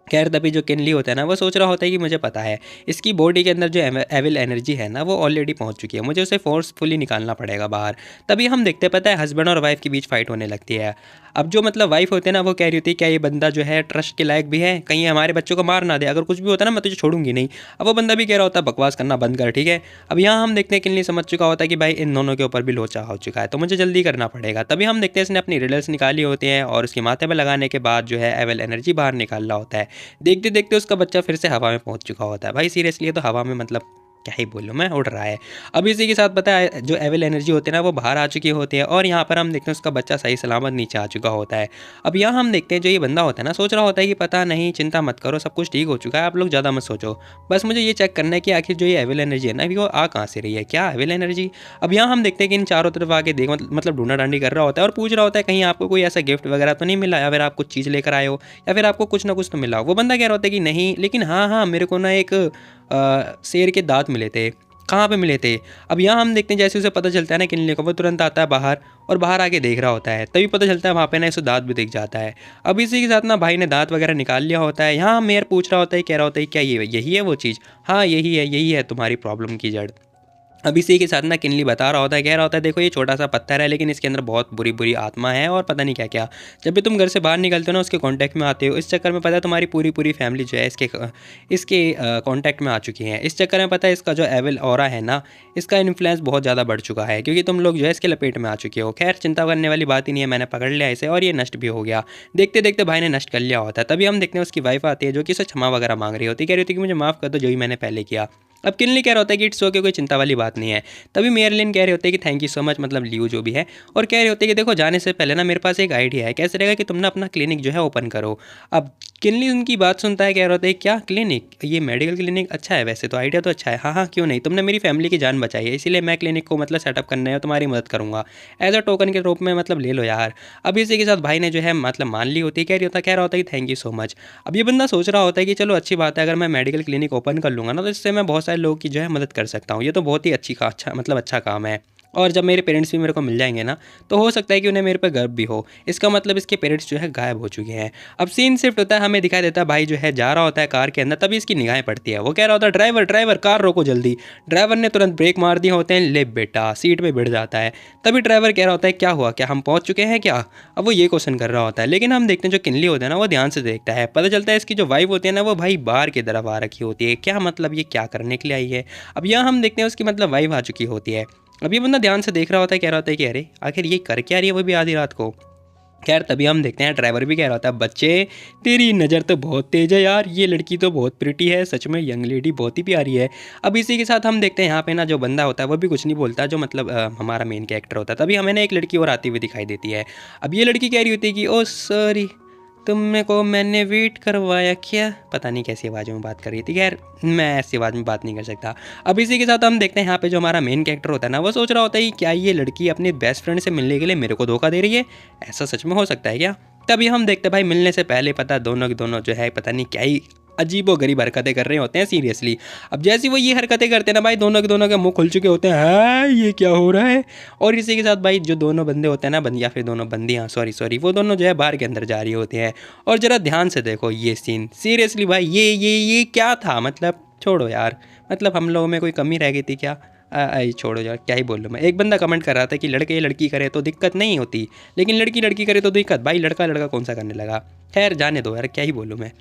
[SPEAKER 1] खैर तभी जो किनली होता है ना वो सोच रहा होता है कि मुझे पता है इसकी बॉडी के अंदर जो एविल एनर्जी है ना वो ऑलरेडी पहुंच चुकी है, मुझे उसे फोर्सफुली निकालना पड़ेगा बाहर। तभी हम देखते पता है हस्बैंड और वाइफ के बीच फाइट होने लगती है। अब जो मतलब वाइफ होती है ना वो कह रही होती है क्या ये बंदा जो है ट्रस्ट के लायक भी है, कहीं हमारे बच्चों को मार ना दे, अगर कुछ भी होता है ना मैं तुझे छोड़ूंगी नहीं। अब वो बंदा भी कह रहा होता है बकवास करना बंद कर, ठीक है। अब यहाँ हम देखते हैं किनली समझ चुका होता है कि भाई इन दोनों के ऊपर भी लोचा हो चुका है, तो मुझे जल्दी करना पड़ेगा। तभी हम देखते हैं इसने अपनी रिडल्स निकाली होती हैं, और उसके माथे पर लगाने के बाद जो है एविल एनर्जी बाहर निकाल रहा होता है। देखते देखते उसका बच्चा फिर से हवा में पहुंच चुका होता है। भाई सीरियसली तो हवा में मतलब क्या ही बोलूँ मैं, उड़ रहा है। अब इसी के साथ पता है जो एविल एनर्जी होती है ना वो बाहर आ चुकी होती है, और यहाँ पर हम देखते हैं उसका बच्चा सही सलामत नीचे आ चुका होता है। अब यहाँ हम देखते हैं जो ये बंदा होता है ना सोच रहा होता है कि पता नहीं चिंता मत करो, सब कुछ ठीक हो चुका है, आप लोग ज़्यादा मत सोचो, बस मुझे ये चेक करना है कि आखिर जो ये एविल एनर्जी है ना अभी वो आ कहाँ से रही है, क्या एविल एनर्जी। अब यहाँ हम देखते हैं कि इन चारों तरफ आके देख मतलब ढूंढा ढांडी कर रहा होता है, और पूछ रहा होता है कहीं आपको कोई ऐसा गिफ्ट वगैरह तो नहीं मिला, या फिर आप कुछ चीज़ लेकर आए हो, या फिर आपको कुछ ना कुछ तो मिला हो। वो बंदा कह रहा होता है कि नहीं, लेकिन हाँ हाँ मेरे को ना एक शेर के दांत मिले थे। कहाँ पे मिले थे। अब यहाँ हम देखते हैं जैसे उसे पता चलता है ना किनली को, वो तुरंत आता है बाहर, और बाहर आके देख रहा होता है। तभी पता चलता है वहाँ पे ना इसे दांत भी दिख जाता है। अब इसी के साथ ना भाई ने दांत वगैरह निकाल लिया होता है। यहाँ मेयर पूछ रहा होता है, कह रहा होता है क्या ये यही है वो चीज़, हाँ यही है तुम्हारी प्रॉब्लम की जड़। अब इसी के साथ ना किनली बता रहा होता है, कह रहा होता है देखो ये छोटा सा पत्थर है लेकिन इसके अंदर बहुत बुरी बुरी आत्मा है और पता नहीं क्या क्या। जब भी तुम घर से बाहर निकलते हो ना उसके कांटेक्ट में आते हो, इस चक्कर में पता है तुम्हारी पूरी पूरी फैमिली जो है इसके कांटेक्ट में आ चुकी है। इस चक्कर में पता है इसका जो एविल ऑरा है ना, इसका इन्फ्लुएंस बहुत ज़्यादा बढ़ चुका है क्योंकि तुम लोग जो है इसके लपेट में आ चुके हो। खैर चिंता करने वाली बात ही नहीं है, मैंने पकड़ लिया इसे और ये नष्ट भी हो गया। देखते देखते भाई ने नष्ट कर लिया होता है। तभी हम देखते हैं उसकी वाइफ आती है जो कि उसे क्षमा वगैरह मांग रही होती है, कह रही होती है कि मुझे माफ़ कर दो जो भी मैंने पहले किया। अब किनली कह रहा होता है कि इट्स ओके, कोई चिंता वाली बात नहीं है। तभी मेयरलिन कह रहे होते हैं कि थैंक यू सो मच, मतलब लियो जो भी है, और कह रहे होते हैं कि देखो जाने से पहले ना मेरे पास एक आइडिया है, कैसे रहेगा कि तुम ना अपना क्लिनिक जो है ओपन करो। अब किनली उनकी बात सुनता है, कह रहा होता है क्या क्लिनिक, ये मेडिकल क्लिनिक अच्छा है वैसे तो, आइडिया तो अच्छा है, हाँ हाँ क्यों नहीं, तुमने मेरी फैमिली की जान बचाई है इसीलिए मैं क्लिनिक को मतलब सेटअप करने है तुम्हारी मदद करूँगा, एज अ टोकन के रूप में मतलब ले लो यार। अब इसी के साथ भाई ने जो है मतलब मान ली होती है, कह रहा होता है कि थैंक यू सो मच। अब ये बंदा सोच रहा होता है कि चलो अच्छी बात है, अगर मैं मेडिकल क्लिनिक ओपन कर लूँगा ना तो इससे मैं बहुत सारे लोगों की जो है मदद कर सकता हूँ, ये तो बहुत ही अच्छा मतलब अच्छा काम है। और जब मेरे पेरेंट्स भी मेरे को मिल जाएंगे ना तो हो सकता है कि उन्हें मेरे पे गर्व भी हो। इसका मतलब इसके पेरेंट्स जो है गायब हो चुके हैं। अब सीन शिफ्ट होता है, हमें दिखाई देता है भाई जो है जा रहा होता है कार के अंदर, तभी इसकी निगाहें पड़ती है। वो कह रहा होता है ड्राइवर ड्राइवर कार रोको जल्दी। ड्राइवर ने तुरंत ब्रेक मार दिए होते हैं, ले बेटा सीट पे बैठ जाता है। तभी ड्राइवर कह रहा होता है क्या हुआ, क्या हम पहुंच चुके हैं क्या। अब वो ये क्वेश्चन कर रहा होता है, लेकिन हम देखते हैं जो किनली होता है ना वो ध्यान से देखता है, पता चलता है इसकी जो वाइफ होती है ना वो भाई बाहर की तरफ आ रखी होती है। क्या मतलब ये क्या करने के लिए आई है। अब यहाँ हम देखते हैं उसकी मतलब वाइफ आ चुकी होती है। अब ये बंदा ध्यान से देख रहा होता है, कह रहा होता है कि अरे आखिर ये कर क्या रही है वो भी आधी रात को। खैर तभी हम देखते हैं ड्राइवर भी कह रहा होता है बच्चे तेरी नज़र तो बहुत तेज़ है यार, ये लड़की तो बहुत प्रिटी है, सच में यंग लेडी बहुत ही प्यारी है। अब इसी के साथ हम देखते हैं यहाँ पे ना जो बंदा होता है वो भी कुछ नहीं बोलता, जो मतलब हमारा मेन कैरेक्टर होता है। तभी हमें ना एक लड़की और आती हुई दिखाई देती है। अब ये लड़की कह रही होती है कि ओ सॉरी तुमने को मैंने वेट करवाया क्या, पता नहीं कैसी आवाज़ में बात कर रही थी। खैर मैं ऐसी आवाज़ में बात नहीं कर सकता। अब इसी के साथ हम देखते हैं यहाँ पे जो हमारा मेन कैरेक्टर होता है ना वो सोच रहा होता है कि क्या ये लड़की अपने बेस्ट फ्रेंड से मिलने के लिए मेरे को धोखा दे रही है, ऐसा सच में हो सकता है क्या। तभी हम देखते हैं भाई मिलने से पहले पता दोनों के दोनों जो है पता नहीं क्या ही अजीबो गरीब हरकतें कर रहे होते हैं सीरियसली। अब जैसे वो ये हरकतें करते हैं ना भाई दोनों के मुंह खुल चुके होते हैं, हाँ ये क्या हो रहा है। और इसी के साथ भाई जो दोनों बंदे होते हैं ना बंद या फिर दोनों बंदियाँ, सॉरी सॉरी, वो दोनों जो है बाहर के अंदर जा रही होती हैं। और ज़रा ध्यान से देखो ये सीन, सीरियसली भाई ये क्या था, मतलब छोड़ो यार, मतलब हम लोगों में कोई कमी रह गई थी क्या। आई छोड़ो यार क्या ही बोलूँ मैं। एक बंदा कमेंट कर रहा था कि लड़के लड़की करे तो दिक्कत नहीं होती, लेकिन लड़की लड़की करे तो दिक्कत, भाई लड़का लड़का कौन सा करने लगा। खैर जाने दो यार क्या ही बोलूँ मैं।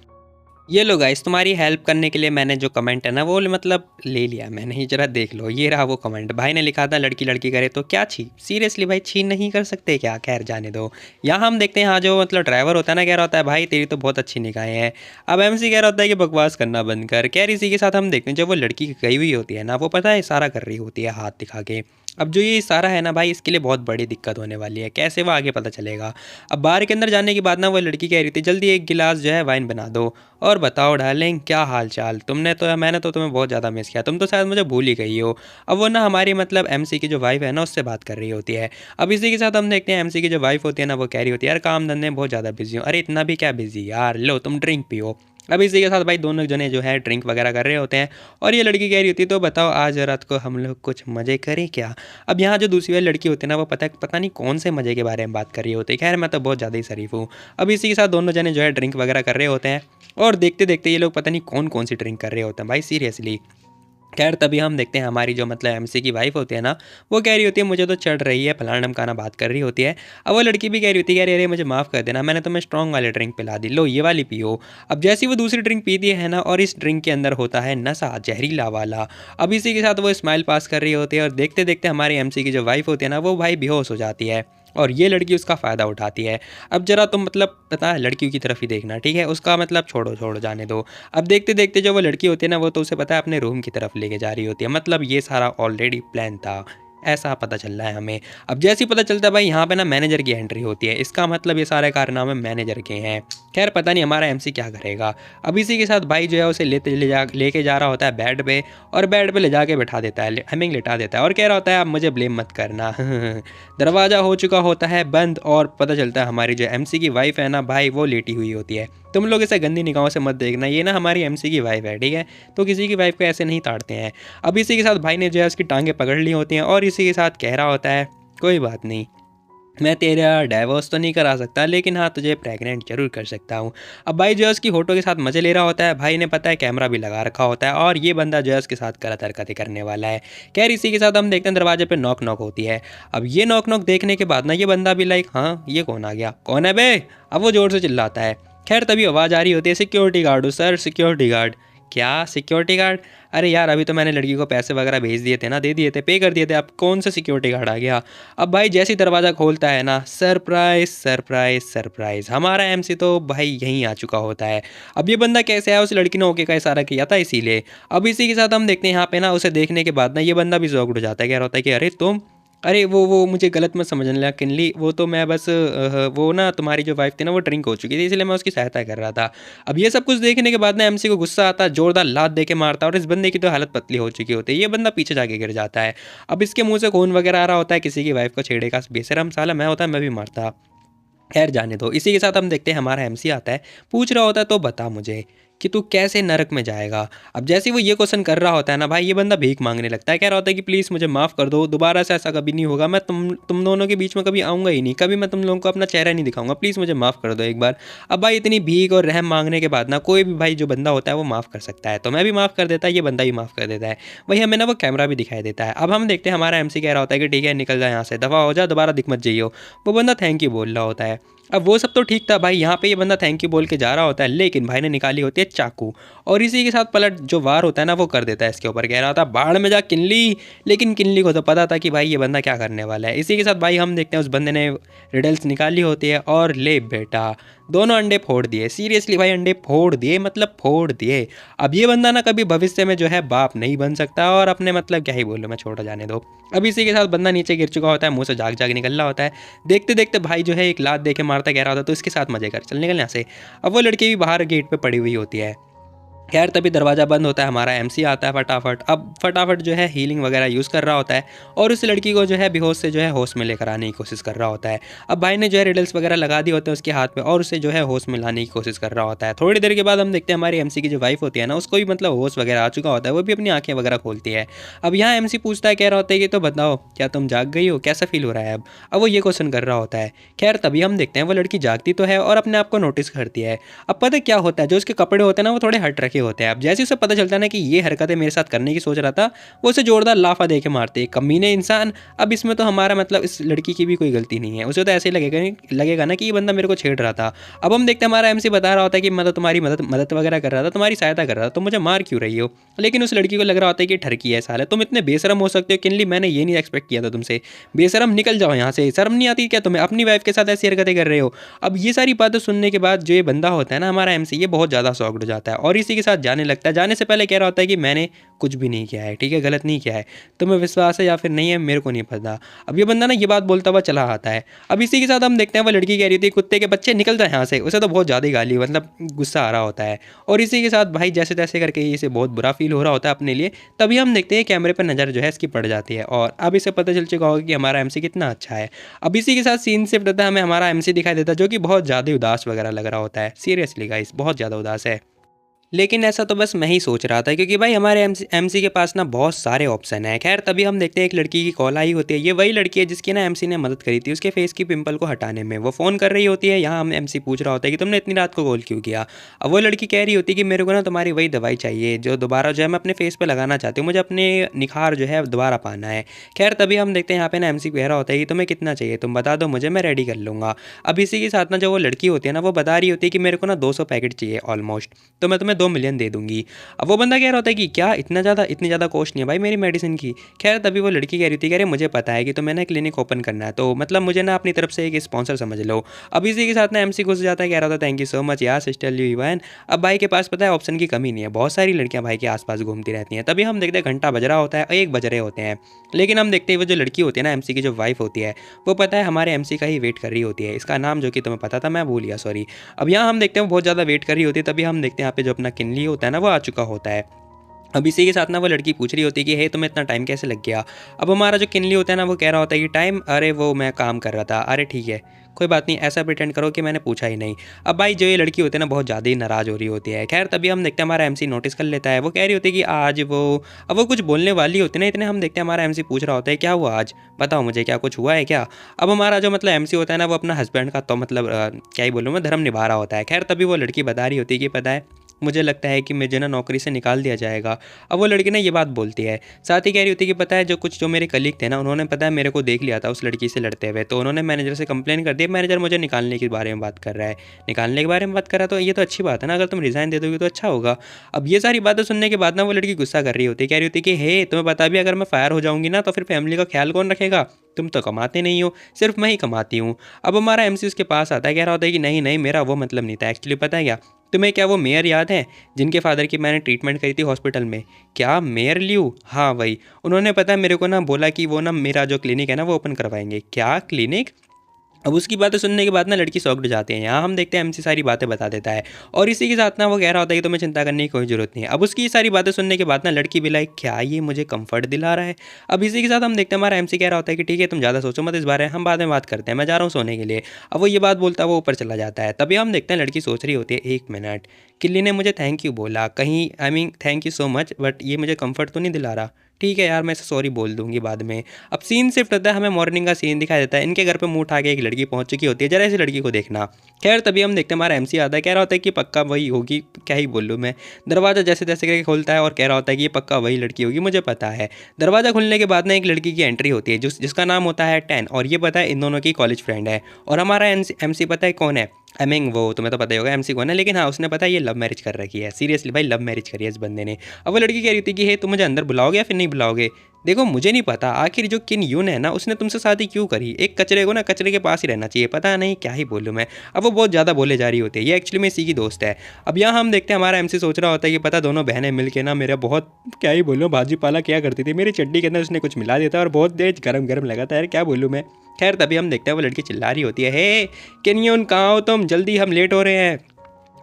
[SPEAKER 1] ये लो गाइस तुम्हारी हेल्प करने के लिए मैंने जो कमेंट है ना वो मतलब ले लिया मैंने ही, जरा देख लो ये रहा वो कमेंट। भाई ने लिखा था लड़की लड़की करे तो क्या छी, सीरियसली भाई छी नहीं कर सकते क्या। खैर जाने दो। यहाँ हम देखते हैं हाँ जो मतलब ड्राइवर होता है ना कह रहा होता है भाई तेरी तो बहुत अच्छी निगाहें हैं। अब एमसी कह रहा होता है कि बकवास करना बंद कर। खैर इसी के साथ हम देखते हैं जब वो लड़की गई हुई होती है ना वो पता है इशारा कर रही होती है हाथ दिखा के। अब जो ये इशारा है ना भाई इसके लिए बहुत बड़ी दिक्कत होने वाली है, कैसे वो आगे पता चलेगा। अब बार के अंदर जाने के बाद ना वो लड़की कह रही थी जल्दी एक गिलास जो है वाइन बना दो। और बताओ डार्लिंग क्या हाल चाल, मैंने तो तुम्हें बहुत ज़्यादा मिस किया, तुम तो शायद मुझे भूल ही गई हो। अब वो ना हमारी मतलब एमसी की जो वाइफ है ना उससे बात कर रही होती है। अब इसी के साथ हम देखते हैं एमसी की जो वाइफ होती है ना वो कह रही होती है यार काम धंधे में बहुत ज़्यादा बिजी हूँ। अरे इतना भी क्या बिजी यार, लो तुम ड्रिंक पियो। अब इसी के साथ भाई दोनों जने जो है ड्रिंक वगैरह कर रहे होते हैं। और ये लड़की कह रही होती है तो बताओ आज रात को हम लोग कुछ मज़े करें क्या। अब यहाँ जो दूसरी वाली लड़की होती है ना वो पता नहीं कौन से मज़े के बारे में बात कर रही होती है। खैर मैं तो बहुत ज़्यादा ही शरीफ हूँ। अब इसी के साथ दोनों जने जो है ड्रिंक वगैरह कर रहे होते हैं। और देखते देखते ये लोग पता नहीं कौन कौन सी ड्रिंक कर रहे होते हैं भाई सीरियसली। खैर तभी हम देखते हैं हमारी जो मतलब एमसी की वाइफ होती है ना वो कह रही होती है मुझे तो चढ़ रही है, फलाना ढमकाना बात कर रही होती है। अब वो लड़की भी कह रही होती है अरे अरे मुझे माफ़ कर देना, मैंने तुम्हें स्ट्रॉन्ग वाली ड्रिंक पिला दी, लो ये वाली पियो। अब जैसी वो दूसरी ड्रिंक पीती है ना और इस ड्रिंक के अंदर होता है नशा जहरीला वाला। अब इसी के साथ वो स्माइल पास कर रही होती है और देखते देखते हमारी एमसी की जो वाइफ होती है ना वो भाई बेहोश हो जाती है। और ये लड़की उसका फ़ायदा उठाती है। अब जरा तुम मतलब पता है लड़कियों की तरफ ही देखना ठीक है, उसका मतलब छोड़ो छोड़ो जाने दो। अब देखते देखते जो वो लड़की होती है ना वो तो उसे पता है अपने रूम की तरफ लेके जा रही होती है, मतलब ये सारा ऑलरेडी प्लान था, ऐसा पता चल रहा है हमें। अब जैसे ही पता चलता है भाई यहाँ पे ना मैनेजर की एंट्री होती है, इसका मतलब ये सारे कारनामे मैनेजर के हैं। खैर पता नहीं हमारा एमसी क्या करेगा। अब इसी के साथ भाई जो है उसे लेके जा रहा होता है बेड पे, और बेड पे ले जाके बैठा देता है, हमें लिटा देता है और कह रहा होता है अब मुझे ब्लेम मत करना। दरवाज़ा हो चुका होता है बंद और पता चलता है हमारी जो एमसी की वाइफ है ना भाई वो लेटी हुई होती है। तुम लोग इसे गंदी निगाहों से मत देखना, ये ना हमारी एमसी की वाइफ है ठीक है, तो किसी की वाइफ को ऐसे नहीं ताड़ते हैं। अब इसी के साथ भाई ने जो है उसकी टांगें पकड़ ली होती हैं और इसी के साथ कह रहा होता है कोई बात नहीं, मैं तेरा डाइवोर्स तो नहीं करा सकता, लेकिन हाँ तुझे प्रेग्नेंट ज़रूर कर सकता हूँ। अब भाई जो है उसकी फ़ोटो के साथ मज़े ले रहा होता है, भाई ने पता है कैमरा भी लगा रखा होता है और ये बंदा जो है उसके साथ गलत हरकतें करने वाला है। खैर इसी के साथ हम देखते हैं दरवाजे पे नॉक नॉक होती है। अब ये नॉक नॉक देखने के बाद ना ये बंदा भी लाइक हाँ ये कौन आ गया, कौन है बे। अब वो ज़ोर से चिल्लाता है। खैर तभी आवाज़ आ रही होती है सिक्योरिटी गार्ड हो सर, सिक्योरिटी गार्ड। क्या सिक्योरिटी गार्ड? अरे यार अभी तो मैंने लड़की को पैसे वगैरह भेज दिए थे ना, दे दिए थे, पे कर दिए थे, अब कौन सा सिक्योरिटी गार्ड आ गया। अब भाई जैसे ही दरवाज़ा खोलता है ना, सरप्राइज सरप्राइज सरप्राइज, हमारा एमसी तो भाई यहीं आ चुका होता है। अब ये बंदा कैसे आया, उस लड़की ने ओके का इशारा किया था इसीलिए। अब इसी के साथ हम देखते हैं यहाँ पे ना उसे देखने के बाद ना ये बंदा भी शॉक्ड हो जाता है, कह रहा होता है कि अरे तुम, अरे वो मुझे गलत मत समझने लगा किनली, वो तो मैं बस वो ना तुम्हारी जो वाइफ थी ना वो ड्रिंक हो चुकी थी, इसलिए मैं उसकी सहायता कर रहा था। अब ये सब कुछ देखने के बाद ना एमसी को गुस्सा आता है, जोरदार लात दे के मारता है और इस बंदे की तो हालत पतली हो चुकी होती है, ये बंदा पीछे जाके गिर जाता है। अब इसके मुंह से खून वगैरह आ रहा होता है, किसी की वाइफ को छेड़ेगा बेशरम साला, मैं होता मैं भी मारता। खैर जाने दो। इसी के साथ हम देखते हैं हमारा एमसी आता है, पूछ रहा होता है तो बता मुझे कि तू कैसे नरक में जाएगा। अब जैसे ही वो ये क्वेश्चन कर रहा होता है ना भाई, ये बंदा भीख मांगने लगता है, कह रहा होता है कि प्लीज़ मुझे माफ़ कर दो, दोबारा से ऐसा कभी नहीं होगा, मैं तुम दोनों के बीच में कभी आऊँगा ही नहीं, कभी मैं तुम लोगों को अपना चेहरा नहीं दिखाऊंगा, प्लीज़ मुझे माफ़ कर दो एक बार। अब भाई इतनी भीख और रहम मांगने के बाद ना कोई भी भाई जो बंदा होता है वो माफ़ कर सकता है, तो मैं भी माफ़ कर देता है, ये बंदा भी माफ़ कर देता है। वही हमें ना वो कैमरा भी दिखाई देता है। अब हम देखते हैं हमारा एमसी कह रहा होता है कि ठीक है निकल जा यहाँ से, दफ़ा हो जा, दोबारा दिख मत जाइयो। वो बंदा थैंक यू बोल रहा होता है। अब वो सब तो ठीक था भाई, यहाँ पे ये बंदा थैंक यू बोल के जा रहा होता है, लेकिन भाई ने निकाली होती है चाकू और इसी के साथ पलट जो वार होता है ना वो कर देता है इसके ऊपर, कह रहा था बाढ़ में जा किनली। लेकिन किनली को तो पता था कि भाई ये बंदा क्या करने वाला है। इसी के साथ भाई हम देखते हैं उस बंदे ने रिडल्स निकाली होती है और ले बेटा दोनों अंडे फोड़ दिए। सीरियसली भाई अंडे फोड़ दिए, मतलब फोड़ दिए। अब ये बंदा ना कभी भविष्य में जो है बाप नहीं बन सकता और अपने मतलब क्या ही बोलूँ मैं, छोटा जाने दो। अब इसी के साथ बंदा नीचे गिर चुका होता है, मुंह से जाग जाग निकल रहा होता है। देखते देखते भाई जो है एक लात दे के मारता, कह रहा होता तो इसके साथ मजे कर, चल निकल यहाँ से। अब वो लड़की भी बाहर गेट पे पड़ी हुई होती है। खैर तभी दरवाज़ा बंद होता है, हमारा एमसी आता है फटाफट। अब फटाफट जो है हीलिंग वगैरह यूज़ कर रहा होता है और उस लड़की को जो है बेहोश से जो है होश में लेकर आने की कोशिश कर रहा होता है। अब भाई ने जो है रिडल्स वगैरह लगा दिए होते हैं उसके हाथ में और उसे जो है होश में लाने की कोशिश कर रहा होता है। थोड़ी देर के बाद हम देखते हैं हमारी एमसी की जो वाइफ होती है ना, उसको भी मतलब होश वगैरह आ चुका होता है, वो भी अपनी आंखें वगैरह खोलती है। अब यहाँ एमसी पूछता है, कह रहा होता है कि तो बताओ क्या तुम जाग गई हो, कैसा फील हो रहा है अब वो ये क्वेश्चन कर रहा होता है। खैर तभी हम देखते हैं वो लड़की जागती तो है और अपने आप को नोटिस करती है। अब पता है क्या होता है, जो उसके कपड़े होते हैं ना वो थोड़े हट रखे होते हैं। अब जैसे उसे पता चलता है ना कि ये हरकतें मेरे साथ करने की सोच रहा था, वो उसे जोरदार लाफा दे के मारते हैं, कमीने इंसान। अब इसमें तो हमारा मतलब इस लड़की की भी कोई गलती नहीं है, उसे तो ऐसे ही लगेगा ना कि ये बंदा मेरे को छेड़ रहा था। अब हम देखते हैं हमारा एमसी बता रहा होता है कि मैं तो तुम्हारी मदद वगैरह कर रहा था, तुम्हारी सहायता कर रहा था, तुम मुझे मार क्यों रही हो। लेकिन उस लड़की को लग रहा होता है कि ठरकी है साले, तुम इतने बेशरम हो सकते हो किनली, मैंने ये नहीं एक्सपेक्ट किया था तुमसे। बेशरम निकल जाओ यहाँ से, शर्म नहीं आती क्या तुम्हें, अपनी वाइफ के साथ ऐसी हरकतें कर रहे हो। अब ये सारी बातें सुनने के बाद जो ये बंदा होता है ना हमारा एमसी, ये बहुत ज़्यादा शॉक्ड हो जाता है और इसी के साथ जाने लगता है। जाने से पहले कह रहा होता है कि मैंने कुछ भी नहीं किया है, ठीक है, गलत नहीं किया है, तुम्हें विश्वास है या फिर नहीं है मेरे को नहीं पता। अब ये बंदा ना ये बात बोलता हुआ चला आता है। अब इसी के साथ हम देखते हैं वो लड़की कह रही थी कुत्ते के बच्चे निकल जाए यहाँ से, उसे तो बहुत ज़्यादा गाली मतलब गुस्सा आ रहा होता है और इसी के साथ भाई जैसे तैसे करके इसे बहुत बुरा फील हो रहा होता है अपने लिए। तभी हम देखते हैं कैमरे पर नज़र जो है इसकी पड़ जाती है और अब इसे पता चल चुका होगा कि हमारा एमसी कितना अच्छा है। अब इसी के साथ सीन शिफ्ट होता है, हमें हमारा एमसी दिखाई देता है जो कि बहुत ज़्यादा उदास वगैरह लग रहा होता है। सीरियसली गाइस बहुत ज़्यादा उदास है। लेकिन ऐसा तो बस मैं ही सोच रहा था क्योंकि भाई हमारे एमसी के पास ना बहुत सारे ऑप्शन है। खैर तभी हम देखते हैं एक लड़की की कॉल आई होती है, ये वही लड़की है जिसकी ना एमसी ने मदद करी थी उसके फेस की पिंपल को हटाने में। वो फ़ोन कर रही होती है, यहाँ हम एमसी पूछ रहा होता है कि तुमने इतनी रात को कॉल क्यों किया। अब वो लड़की कह रही होती है कि मेरे को ना तुम्हारी वही दवाई चाहिए जो दोबारा जो है मैं अपने फेस पर लगाना चाहती हूँ, मुझे अपने निखार जो है दोबारा पाना है। खैर तभी हम देखते हैं यहाँ पे ना एमसी कह रहा होता है कि तुम्हें कितना चाहिए तुम बता दो मुझे, मैं रेडी कर लूँगा। अब इसी के साथ ना जो वो लड़की होती है ना वो बता रही होती है कि मेरे को ना 200 पैकेट चाहिए ऑलमोस्ट, तो मैं तुम्हें 2 मिलियन दे दूँगी। अब वो बंदा कह रहा होता है कि क्या इतनी ज़्यादा कॉस्ट नहीं है भाई मेरी मेडिसिन की। खैर तभी वो लड़की कह रही थी, कह रही मुझे पता है कि तुम्हें ना क्लिनिक ओपन करना है, तो मतलब मुझे ना अपनी तरफ से एक स्पॉन्सर समझ लो। अब इसी के साथ ना एमसी घुस जाता है, कह रहा था थैंक यू सो मच यार सिस्टर यू इवन। अब भाई के पास पता है ऑप्शन की कमी नहीं है, बहुत सारी लड़कियां भाई के आसपास घूमती रहती हैं। तभी हम देखते हैं घंटा बज रहा होता है, 1 बज रहे होते हैं। लेकिन हम देखते हैं वो जो लड़की होती है ना एमसी की जो वाइफ होती है, वो पता है हमारे एमसी का ही वेट कर रही होती है। इसका नाम जो कि तुम्हें पता था मैं भूल गया, सॉरी। अब यहाँ हम देखते हैं वो बहुत ज़्यादा वेट कर रही होती है। तभी हम देखते हैं यहाँ पे जो अपना किनली होता है ना वो आ चुका होता है। अब इसी के साथ ना वो लड़की पूछ रही होती है कि हे तुम्हें इतना टाइम कैसे लग गया। अब हमारा जो किनली होता है ना वो कह रहा होता है कि टाइम, अरे वो मैं काम कर रहा था, अरे ठीक है कोई बात नहीं, ऐसा प्रिटेंड करो कि मैंने पूछा ही नहीं। अब भाई जो ये लड़की होती है ना बहुत ज़्यादा ही नाराज़ हो रही होती है। खैर तभी हम देखते हैं हमारा एमसी नोटिस कर लेता है, वो कह रही होती है कि आज वो, अब वो कुछ बोलने वाली होती है ना, इतने हम देखते हैं हमारा एमसी पूछ रहा होता है क्या हुआ आज, बताओ मुझे क्या कुछ हुआ है क्या। अब हमारा जो मतलब एमसी होता है ना वो अपना हस्बैंड का तो मतलब क्या ही बोलूँ मैं, धर्म निभा रहा होता है। खैर तभी वो लड़की बता रही होती है कि पता है मुझे लगता है कि मुझे ना नौकरी से निकाल दिया जाएगा। अब वो लड़की ना ये बात बोलती है, साथ ही कह रही होती है कि पता है जो मेरे कलीग थे ना उन्होंने पता है मेरे को देख लिया था उस लड़की से लड़ते हुए, तो उन्होंने मैनेजर से कंप्लेन कर दी, मैनेजर मुझे निकालने के बारे में बात कर रहा है। निकालने के बारे में बात कर रहा है तो ये तो अच्छी बात है ना, अगर तुम रिज़ाइन दे दोगे तो अच्छा होगा। अब ये सारी बातें सुनने के बाद ना वो लड़की गुस्सा कर रही होती है, कह रही होती है कि हे तुम्हें पता भी अगर मैं फायर हो जाऊंगी ना तो फिर फैमिली का ख्याल कौन रखेगा, तुम तो कमाते नहीं हो, सिर्फ मैं ही कमाती हूँ। अब हमारा एमसी उसके पास आता है, कह रहा होता है कि नहीं नहीं मेरा वो मतलब नहीं था, एक्चुअली पता है क्या तुम्हें, क्या वो मेयर याद है जिनके फादर की मैंने ट्रीटमेंट करी थी हॉस्पिटल में, क्या मेयर लियू, हाँ वही, उन्होंने पता है मेरे को ना बोला कि वो ना मेरा जो क्लिनिक है ना वो ओपन करवाएंगे। क्या क्लिनिक। अब उसकी बातें सुनने के बाद ना लड़की शॉक्ड हो जाती है। यहाँ हम देखते हैं एमसी सारी बातें बता देता है और इसी के साथ ना वो कह रहा होता है कि तुम्हें चिंता करने की कोई ज़रूरत नहीं है। अब उसकी ये सारी बातें सुनने के बाद ना लड़की भी लाइक क्या ये मुझे कंफर्ट दिला रहा है। अब इसी के साथ हम देखते हैं हमारा एमसी कह रहा होता है कि ठीक है तुम ज़्यादा सोचो मत इस बारे में, हम बाद में बात करते हैं, मैं जा रहा हूँ सोने के लिए। अब वो ये बात बोलता है वो ऊपर चला जाता है। तभी हम देखते हैं लड़की सोच रही होती है, एक मिनट, किल्ली ने मुझे थैंक यू बोला कहीं, I mean thank you so much, but ये मुझे कंफर्ट तो नहीं दिला रहा। ठीक है यार मैं इसे सॉरी बोल दूंगी बाद में। अब सीन शिफ्ट होता है, हमें मॉर्निंग का सीन दिखाई देता है, इनके घर पे मुंह उठा के एक लड़की पहुंच चुकी होती है, जरा इस लड़की को देखना। खैर तभी हम देखते हैं हमारा एमसी आता है, कह रहा होता है कि पक्का वही होगी, क्या ही बोलूँ मैं। दरवाज़ा जैसे तैसे करके खोलता है और कह रहा होता है कि ये पक्का वही लड़की होगी, मुझे पता है। दरवाज़ा खुलने के बाद ना एक लड़की की एंट्री होती है जिसका नाम होता है 10, और ये पता है इन दोनों की कॉलेज फ्रेंड है। और हमारा एमसी पता है कौन है, आई मीन वो तुम्हें तो पता ही होगा एमसी कौन है, लेकिन हाँ उसने पता है ये लव मैरिज कर रखी है, सीरियसली भाई लव मैरिज करी है इस बंदे ने। अब वो लड़की कह रही थी कि हे तुम मुझे अंदर बुलाओगे या फिर नहीं बुलाओगे। देखो मुझे नहीं पता आखिर जो किन यून है ना उसने तुमसे शादी क्यों करी, एक कचरे को ना कचरे के पास ही रहना चाहिए, पता नहीं क्या ही बोलूँ मैं। अब वो बहुत ज़्यादा बोले जा रही होती है, ये एक्चुअली में इसी की दोस्त है। अब यहाँ हम देखते हैं हमारा एमसी सोच रहा होता है कि पता दोनों बहनें मिल के ना मेरा बहुत, क्या ही बोलूँ, भाजी पाला क्या करती थी, मेरी चड्डी के अंदर उसने कुछ मिला दिया था और बहुत तेज गरम गरम लगा था यार, क्या बोलूँ मैं। खैर तभी हम देखते हैं वो लड़की चिल्ला रही होती है, हे कैन यून कहाँ हो तुम, जल्दी हम लेट हो रहे हैं।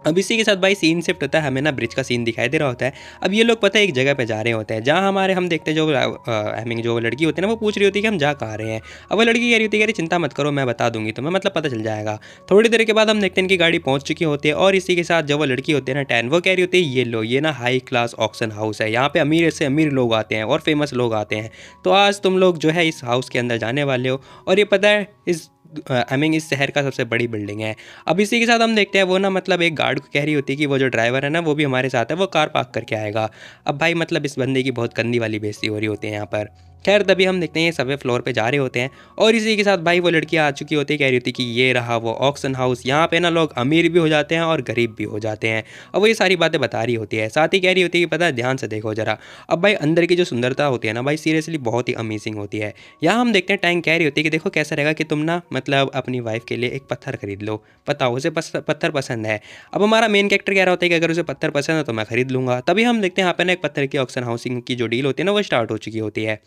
[SPEAKER 1] अब इसी के साथ भाई सीन शिफ्ट होता है, हमें ना ब्रिज का सीन दिखाई दे रहा होता है। अब ये लोग पता है एक जगह पे जा रहे होते हैं जहाँ हमारे हम देखते हैं जो आई मीन जो लड़की होती है ना वो पूछ रही होती है कि हम जा कहाँ रहे हैं। अब वो लड़की कह रही होती है कि अरे चिंता मत करो मैं बता दूंगी तुम्हें, मतलब पता चल जाएगा। थोड़ी देर के बाद हम देखते हैं इनकी गाड़ी पहुँच चुकी होती है और इसी के साथ जो वो लड़की होती है ना 10, वो कह रही होती है ये लो ये ना हाई क्लास ऑक्शन हाउस है, यहाँ पे अमीर से अमीर लोग आते हैं और फेमस लोग आते हैं, तो आज तुम लोग जो है इस हाउस के अंदर जाने वाले हो। और ये पता है इस आई मीन इस शहर का सबसे बड़ी बिल्डिंग है। अब इसी के साथ हम देखते हैं वो ना मतलब एक गार्ड को कह रही होती है कि वो जो ड्राइवर है ना वो भी हमारे साथ है, वो कार पार्क करके आएगा। अब भाई मतलब इस बंदे की बहुत गंदी वाली बेइज्जती हो रही होती है यहाँ पर। खैर तभी हम देखते हैं ये सवे फ्लोर पे जा रहे होते हैं और इसी के साथ भाई वो लड़की आ चुकी होती है, कह रही होती है कि ये रहा वो ऑक्शन हाउस, यहाँ पे ना लोग अमीर भी हो जाते हैं और गरीब भी हो जाते हैं। अब वो ये सारी बातें बता रही होती है, साथ ही कह रही होती है कि पता है ध्यान से देखो जरा। अब भाई अंदर की जो सुंदरता होती है ना भाई सीरियसली बहुत ही अमेजिंग होती है। यहाँ हम देखते हैं टैंक कह रही होती है कि देखो कैसा रहेगा कि तुम ना मतलब अपनी वाइफ के लिए एक पत्थर खरीद लो, बताओ उसे पत्थर पसंद है। अब हमारा मेन कैरेक्टर कह रहा होता है कि अगर उसे पत्थर पसंद है तो मैं खरीद लूँगा। तभी हम देखते हैं यहाँ पे ना एक पत्थर की ऑक्शन हाउसिंग की जो डील होती है ना वो स्टार्ट हो चुकी होती है।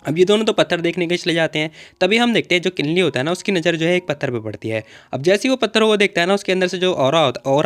[SPEAKER 1] अब ये दोनों तो पत्थर देखने के चले जाते हैं। तभी हम देखते हैं जो किनली होता है ना उसकी नज़र जो है एक पत्थर पे पड़ती है। अब जैसे ही वो पत्थर वो देखता है ना उसके अंदर से जो ऑरा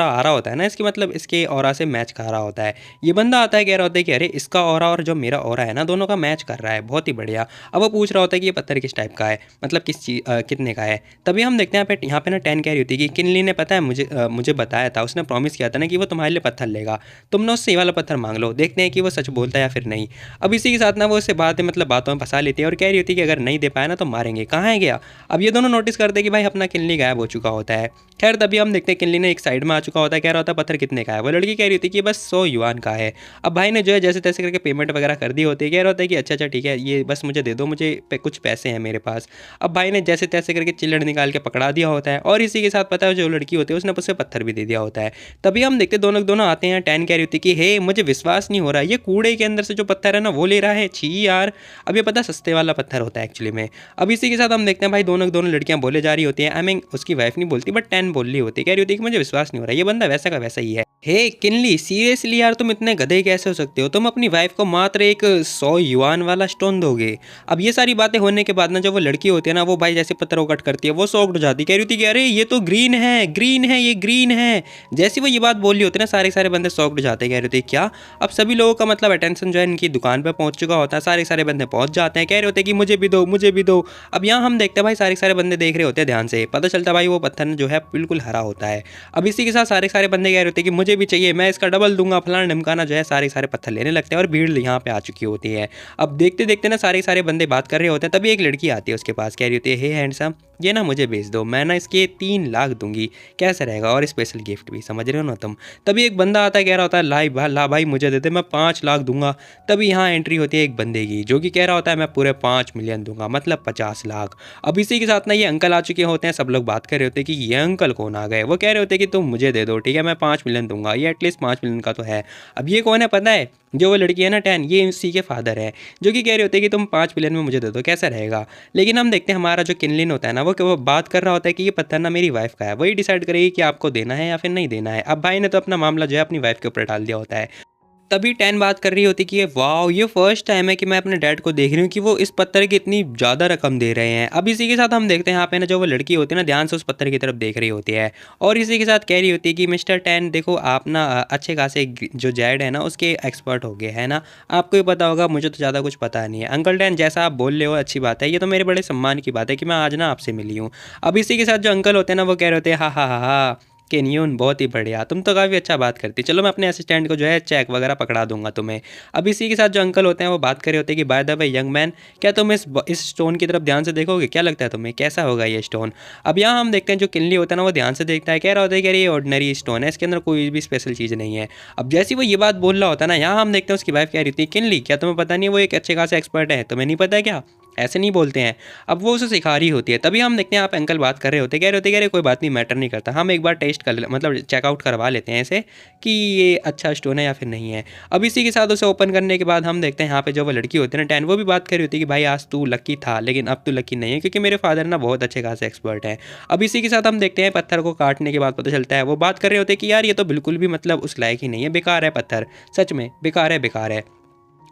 [SPEAKER 1] आ रहा होता है ना, इसकी मतलब इसके ऑरा से मैच खा रहा होता है। ये बंदा आता है कह रहा होता है कि अरे इसका ऑरा और जो मेरा ऑरा है ना दोनों का मैच कर रहा है, बहुत ही बढ़िया। अब वो पूछ रहा होता है कि ये पत्थर किस टाइप का है, मतलब किस चीज कितने का है। तभी हम देखते हैं यहाँ पे ना 10 कह रही होती है कि किनली ने पता है मुझे बताया था, उसने प्रॉमिस किया था ना कि वो तुम्हारे लिए पत्थर लेगा, तुम ना उससे ये वाला पत्थर मांग लो, देखते हैं कि वो सच बोलता है या फिर नहीं। अब इसी के साथ ना वो उससे बातों में फंसा लेती है और कह रही होती है कि अगर नहीं दे पाया ना तो मारेंगे, कहाँ है गया। अब ये दोनों नोटिस करते हैं कि भाई अपना किनली गायब हो चुका होता है। खैर तभी हम देखते हैं किनली ने एक साइड में आ चुका होता है, कह रहा होता है पत्थर कितने का है। वो लड़की कह रही थी कि बस 100 युआन का है। अब भाई ने जो है जैसे तैसे करके पेमेंट वगैरह कर दी होती है, कह रहा होता है कि अच्छा ठीक है ये बस मुझे दे दो, मुझे कुछ पैसे हैं मेरे पास। अब भाई ने जैसे तैसे करके चिल्लड़ निकाल के पकड़ा दिया होता है और इसी के साथ पता है जो लड़की होती है उसने उससे पत्थर भी दे दिया होता है। तभी हम देखते दोनों आते हैं। 10 कह रही होती है कि हे मुझे विश्वास नहीं हो रहा है, ये कूड़े के अंदर से जो पत्थर है ना वो ले रहा है, छी यार। अब ये पता ज़्यादा सस्ते वाला पत्थर होता है एक्चुअली में। अब इसी के साथ हम देखते हैं भाई दोनों दोनों लड़कियाँ बोले जा रही होती हैं, आई मीन उसकी वाइफ नहीं बोलती बट टैन बोल रही होती है, कह रही होती है कि मुझे विश्वास नहीं हो रहा ये बंदा वैसा का वैसा ही है। हे किनली, सीरियसली यार तुम इतने गधे कैसे हो सकते हो? तुम अपनी वाइफ को मात्र एक 100 युआन वाला स्टोन दोगे? अब ये सारी बातें होने के बाद ना जो वो लड़की होती है ना, वो भाई जैसे पत्थर को कट करती है वो शॉक्ड हो जाती है, कह रही होती है कि अरे ये तो ग्रीन है, ग्रीन है, ये ग्रीन है। जैसे वो ये बात बोल रही होती है ना, सारे सारे बंदे शॉक्ड हो जाते हैं, कह रहे होते हैं क्या? अब सभी लोगों का मतलब अटेंशन जो है इनकी दुकान पर पहुंच चुका होता है, सारे सारे बंदे पहुंच जाते हैं, कह रहे होते हैं कि मुझे भी दो, मुझे भी दो। अब यहाँ हम देखते हैं भाई सारे सारे बंदे देख रहे होते हैं ध्यान से, पता चलता है भाई वो पत्थर जो है बिल्कुल हरा होता है। अब इसी के साथ सारे सारे बंदे कह रहे होते हैं कि मुझे भी चाहिए, मैं इसका डबल दूंगा, फलाना ढिमकाना जो है सारे सारे पत्थर लेने लगते हैं और भीड़ यहाँ पे आ चुकी होती है। अब देखते देखते ना सारे सारे बंदे बात कर रहे होते हैं, तभी एक लड़की आती है उसके पास, कह रही होती है हे हैंडसम, ये ना मुझे बेच दो, मैं ना इसके 3 लाख दूंगी, कैसा रहेगा, और स्पेशल गिफ्ट भी, समझ रहे हो ना तुम। तभी एक बंदा आता है, कह रहा होता है ला भाई मुझे दे दे, मैं 5 लाख दूंगा। तभी यहाँ एंट्री होती है एक बंदे की जो कि कह रहा होता है मैं पूरे 5 मिलियन दूंगा, मतलब 50 लाख। अब इसी के साथ ना ये अंकल आ चुके होते हैं, सब लोग बात कर रहे होते हैं कि ये अंकल कौन आ गए। वो कह रहे होते हैं कि तुम मुझे दे दो, ठीक है, मैं 5 मिलियन दूंगा, ये एटलीस्ट 5 मिलियन का तो है। अब ये कौन है पता है? जो वो लड़की है ना टैन, ये इसी के फादर है, जो कि कह रहे होते हैं कि तुम 5 मिलियन में मुझे दे दो, कैसा रहेगा। लेकिन हम देखते हैं हमारा जो किनलिन होता है ना, वो बात कर रहा होता है कि ये पत्थर ना मेरी वाइफ का है, वही डिसाइड करेगी कि आपको देना है या फिर नहीं देना है। अब भाई ने तो अपना मामला जो है अपनी वाइफ के ऊपर डाल दिया होता है। तभी टैन बात कर रही होती कि ये वाओ, ये फर्स्ट टाइम है कि मैं अपने डैड को देख रही हूँ कि वो इस पत्थर की इतनी ज़्यादा रकम दे रहे हैं। अब इसी के साथ हम देखते हैं यहाँ पे ना जो वो लड़की होती है ना, ध्यान से उस पत्थर की तरफ देख रही होती है और इसी के साथ कह रही होती है कि मिस्टर टैन देखो, आप ना अच्छे खासे जो जैड है ना उसके एक्सपर्ट हो गए है ना, आपको ही पता होगा, मुझे तो ज़्यादा कुछ पता नहीं है। अंकल टैन जैसा आप बोल रहे हो अच्छी बात है, ये तो मेरे बड़े सम्मान की बात है कि मैं आज ना आपसे मिली हूँ। अब इसी के साथ जो अंकल होते हैं ना, वो कह रहे होते हैं हा हा हा हा, कैनियन बहुत ही बढ़िया, तुम तो काफ़ी अच्छा बात करती, चलो मैं अपने असिस्टेंट को जो है चेक वगैरह पकड़ा दूंगा तुम्हें। अब इसी के साथ जो अंकल होते हैं वो बात कर रहे होते हैं कि by the way young man, क्या तुम इस स्टोन की तरफ ध्यान से देखोगे, क्या लगता है तुम्हें कैसा होगा ये स्टोन। अब यहाँ हम देखते हैं जो किनली होता है ना, वो ध्यान से देखता है, कह रहा होता है कि अरे ये ऑर्डिनरी स्टोन है, इसके अंदर कोई भी स्पेशल चीज़ नहीं है। अब जैसे वो ये बात बोल रहा होता है ना, यहाँ हम देखते हैं उसकी वाइफ कह रही थी किनली, क्या तुम्हें पता नहीं वो एक अच्छे खासे एक्सपर्ट है, तुम्हें नहीं पता है क्या, ऐसे नहीं बोलते हैं। अब वो उसे सिखा रही होती है। तभी हम देखते हैं आप अंकल बात कर रहे होते, कह रहे होते, कह रहे कोई बात नहीं, मैटर नहीं करता, हम एक बार टेस्ट कर मतलब चेकआउट करवा लेते हैं ऐसे कि ये अच्छा स्टोन है या फिर नहीं है। अब इसी के साथ उसे ओपन करने के बाद हम देखते हैं यहाँ पे जो वो लड़की होती है ना टैन, वो भी बात कर रही होती है कि भाई आज तू लकी था लेकिन अब तू लकी नहीं है, क्योंकि मेरे फादर ना बहुत अच्छे खासे एक्सपर्ट हैं। अब इसी के साथ हम देखते हैं पत्थर को काटने के बाद पता चलता है, वो बात कर रहे होते हैं कि यार ये तो बिल्कुल भी मतलब उस लायक ही नहीं है, बेकार है पत्थर, सच में बेकार है, बेकार है।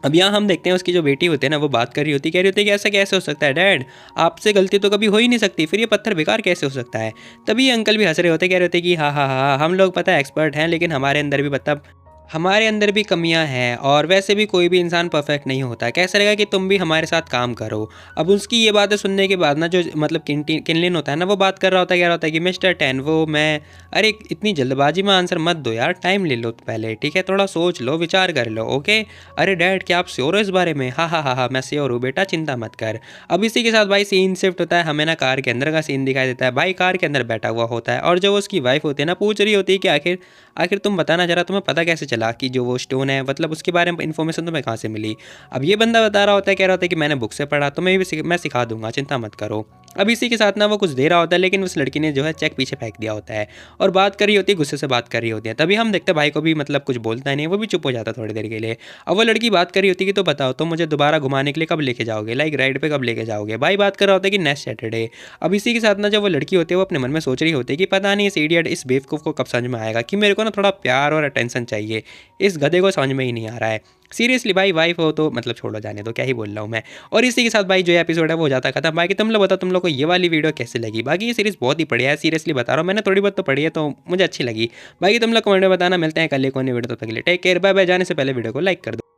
[SPEAKER 1] अब यहाँ हम देखते हैं उसकी जो बेटी होती है ना, वो बात कर रही होती है, कह रही होती है कि ऐसा कैसे हो सकता है डैड, आपसे गलती तो कभी हो ही नहीं सकती, फिर ये पत्थर बेकार कैसे हो सकता है। तभी अंकल भी हंस रहे होते, कह रहे होते कि हाँ हाँ हाँ, हम लोग पता है एक्सपर्ट हैं, लेकिन हमारे अंदर भी मतलब हमारे अंदर भी कमियां हैं और वैसे भी कोई भी इंसान परफेक्ट नहीं होता, कैसा रहेगा कि तुम भी हमारे साथ काम करो। अब उसकी ये बातें सुनने के बाद ना जो मतलब किनलिन होता है ना, वो बात कर रहा होता है, कह रहा होता है कि मिस्टर टैन वो मैं, अरे इतनी जल्दबाजी में आंसर मत दो यार, टाइम ले लो पहले, ठीक है, थोड़ा सोच लो, विचार कर लो, ओके। अरे डैड क्या आप श्योर हो इस बारे में? हाँ हाँ हाँ हाँ मैं श्योर हूँ बेटा, चिंता मत कर। अब इसी के साथ भाई सीन शिफ्ट होता है, हमें ना कार के अंदर का सीन दिखाई देता है। भाई कार के अंदर बैठा हुआ होता है और जो उसकी वाइफ होती है ना, पूछ रही होती है कि आखिर आखिर तुम बताना जरा, तुम्हें पता कैसे चला कि जो वो स्टोन है, मतलब उसके बारे में इन्फॉर्मेशन तुम्हें कहाँ से मिली। अब ये बंदा बता रहा होता है, कह रहा होता है कि मैंने बुक से पढ़ा, तुम्हें भी मैं सिखा दूंगा, चिंता मत करो। अब इसी के साथ ना वो कुछ दे रहा होता है, लेकिन उस लड़की ने जो है चेक पीछे फेंक दिया होता है और बात कर रही होती है, गुस्से से बात कर रही होती है। तभी हम देखते हैं भाई को भी मतलब कुछ बोलता है नहीं, वो भी चुप हो जाता है थोड़ी देर के लिए। अब वो लड़की बात कर रही होती है कि तो बताओ तो मुझे दोबारा घुमाने के लिए कब लेके जाओगे, लाइक राइड पे कब लेके जाओगे। भाई बात कर रहा होता है कि नेक्स्ट सैटरडे। अब इसी के साथ ना जब वो लड़की होती है, वो अपने मन में सोच रही होती है कि पता नहीं इस इडियट, इस बेवकूफ़ को कब समझ में आएगा कि मेरे को ना थोड़ा प्यार और अटेंशन चाहिए, इस गधे को समझ में ही नहीं आ रहा है। सीरियसली भाई वाइफ हो तो मतलब छोड़ो, जाने दो, क्या ही बोल रहा हूँ मैं। और इसी के साथ भाई जो एपिसोड है वो हो जाता खत्म। बाकी तुम लोग बताओ तुम लोग को ये वाली वीडियो कैसे लगी। बाकी ये सीरीज़ बहुत ही बढ़िया है, सीरियसली बता रहा हूँ, मैंने थोड़ी बहुत तो पढ़ी है तो मुझे अच्छी लगी। बाकी तुम लोग कमेंट में बताना, मिलते हैं कल एक और नई वीडियो, तब तक के लिए टेक केयर, बाय बाय। जाने से पहले वीडियो को लाइक कर दो।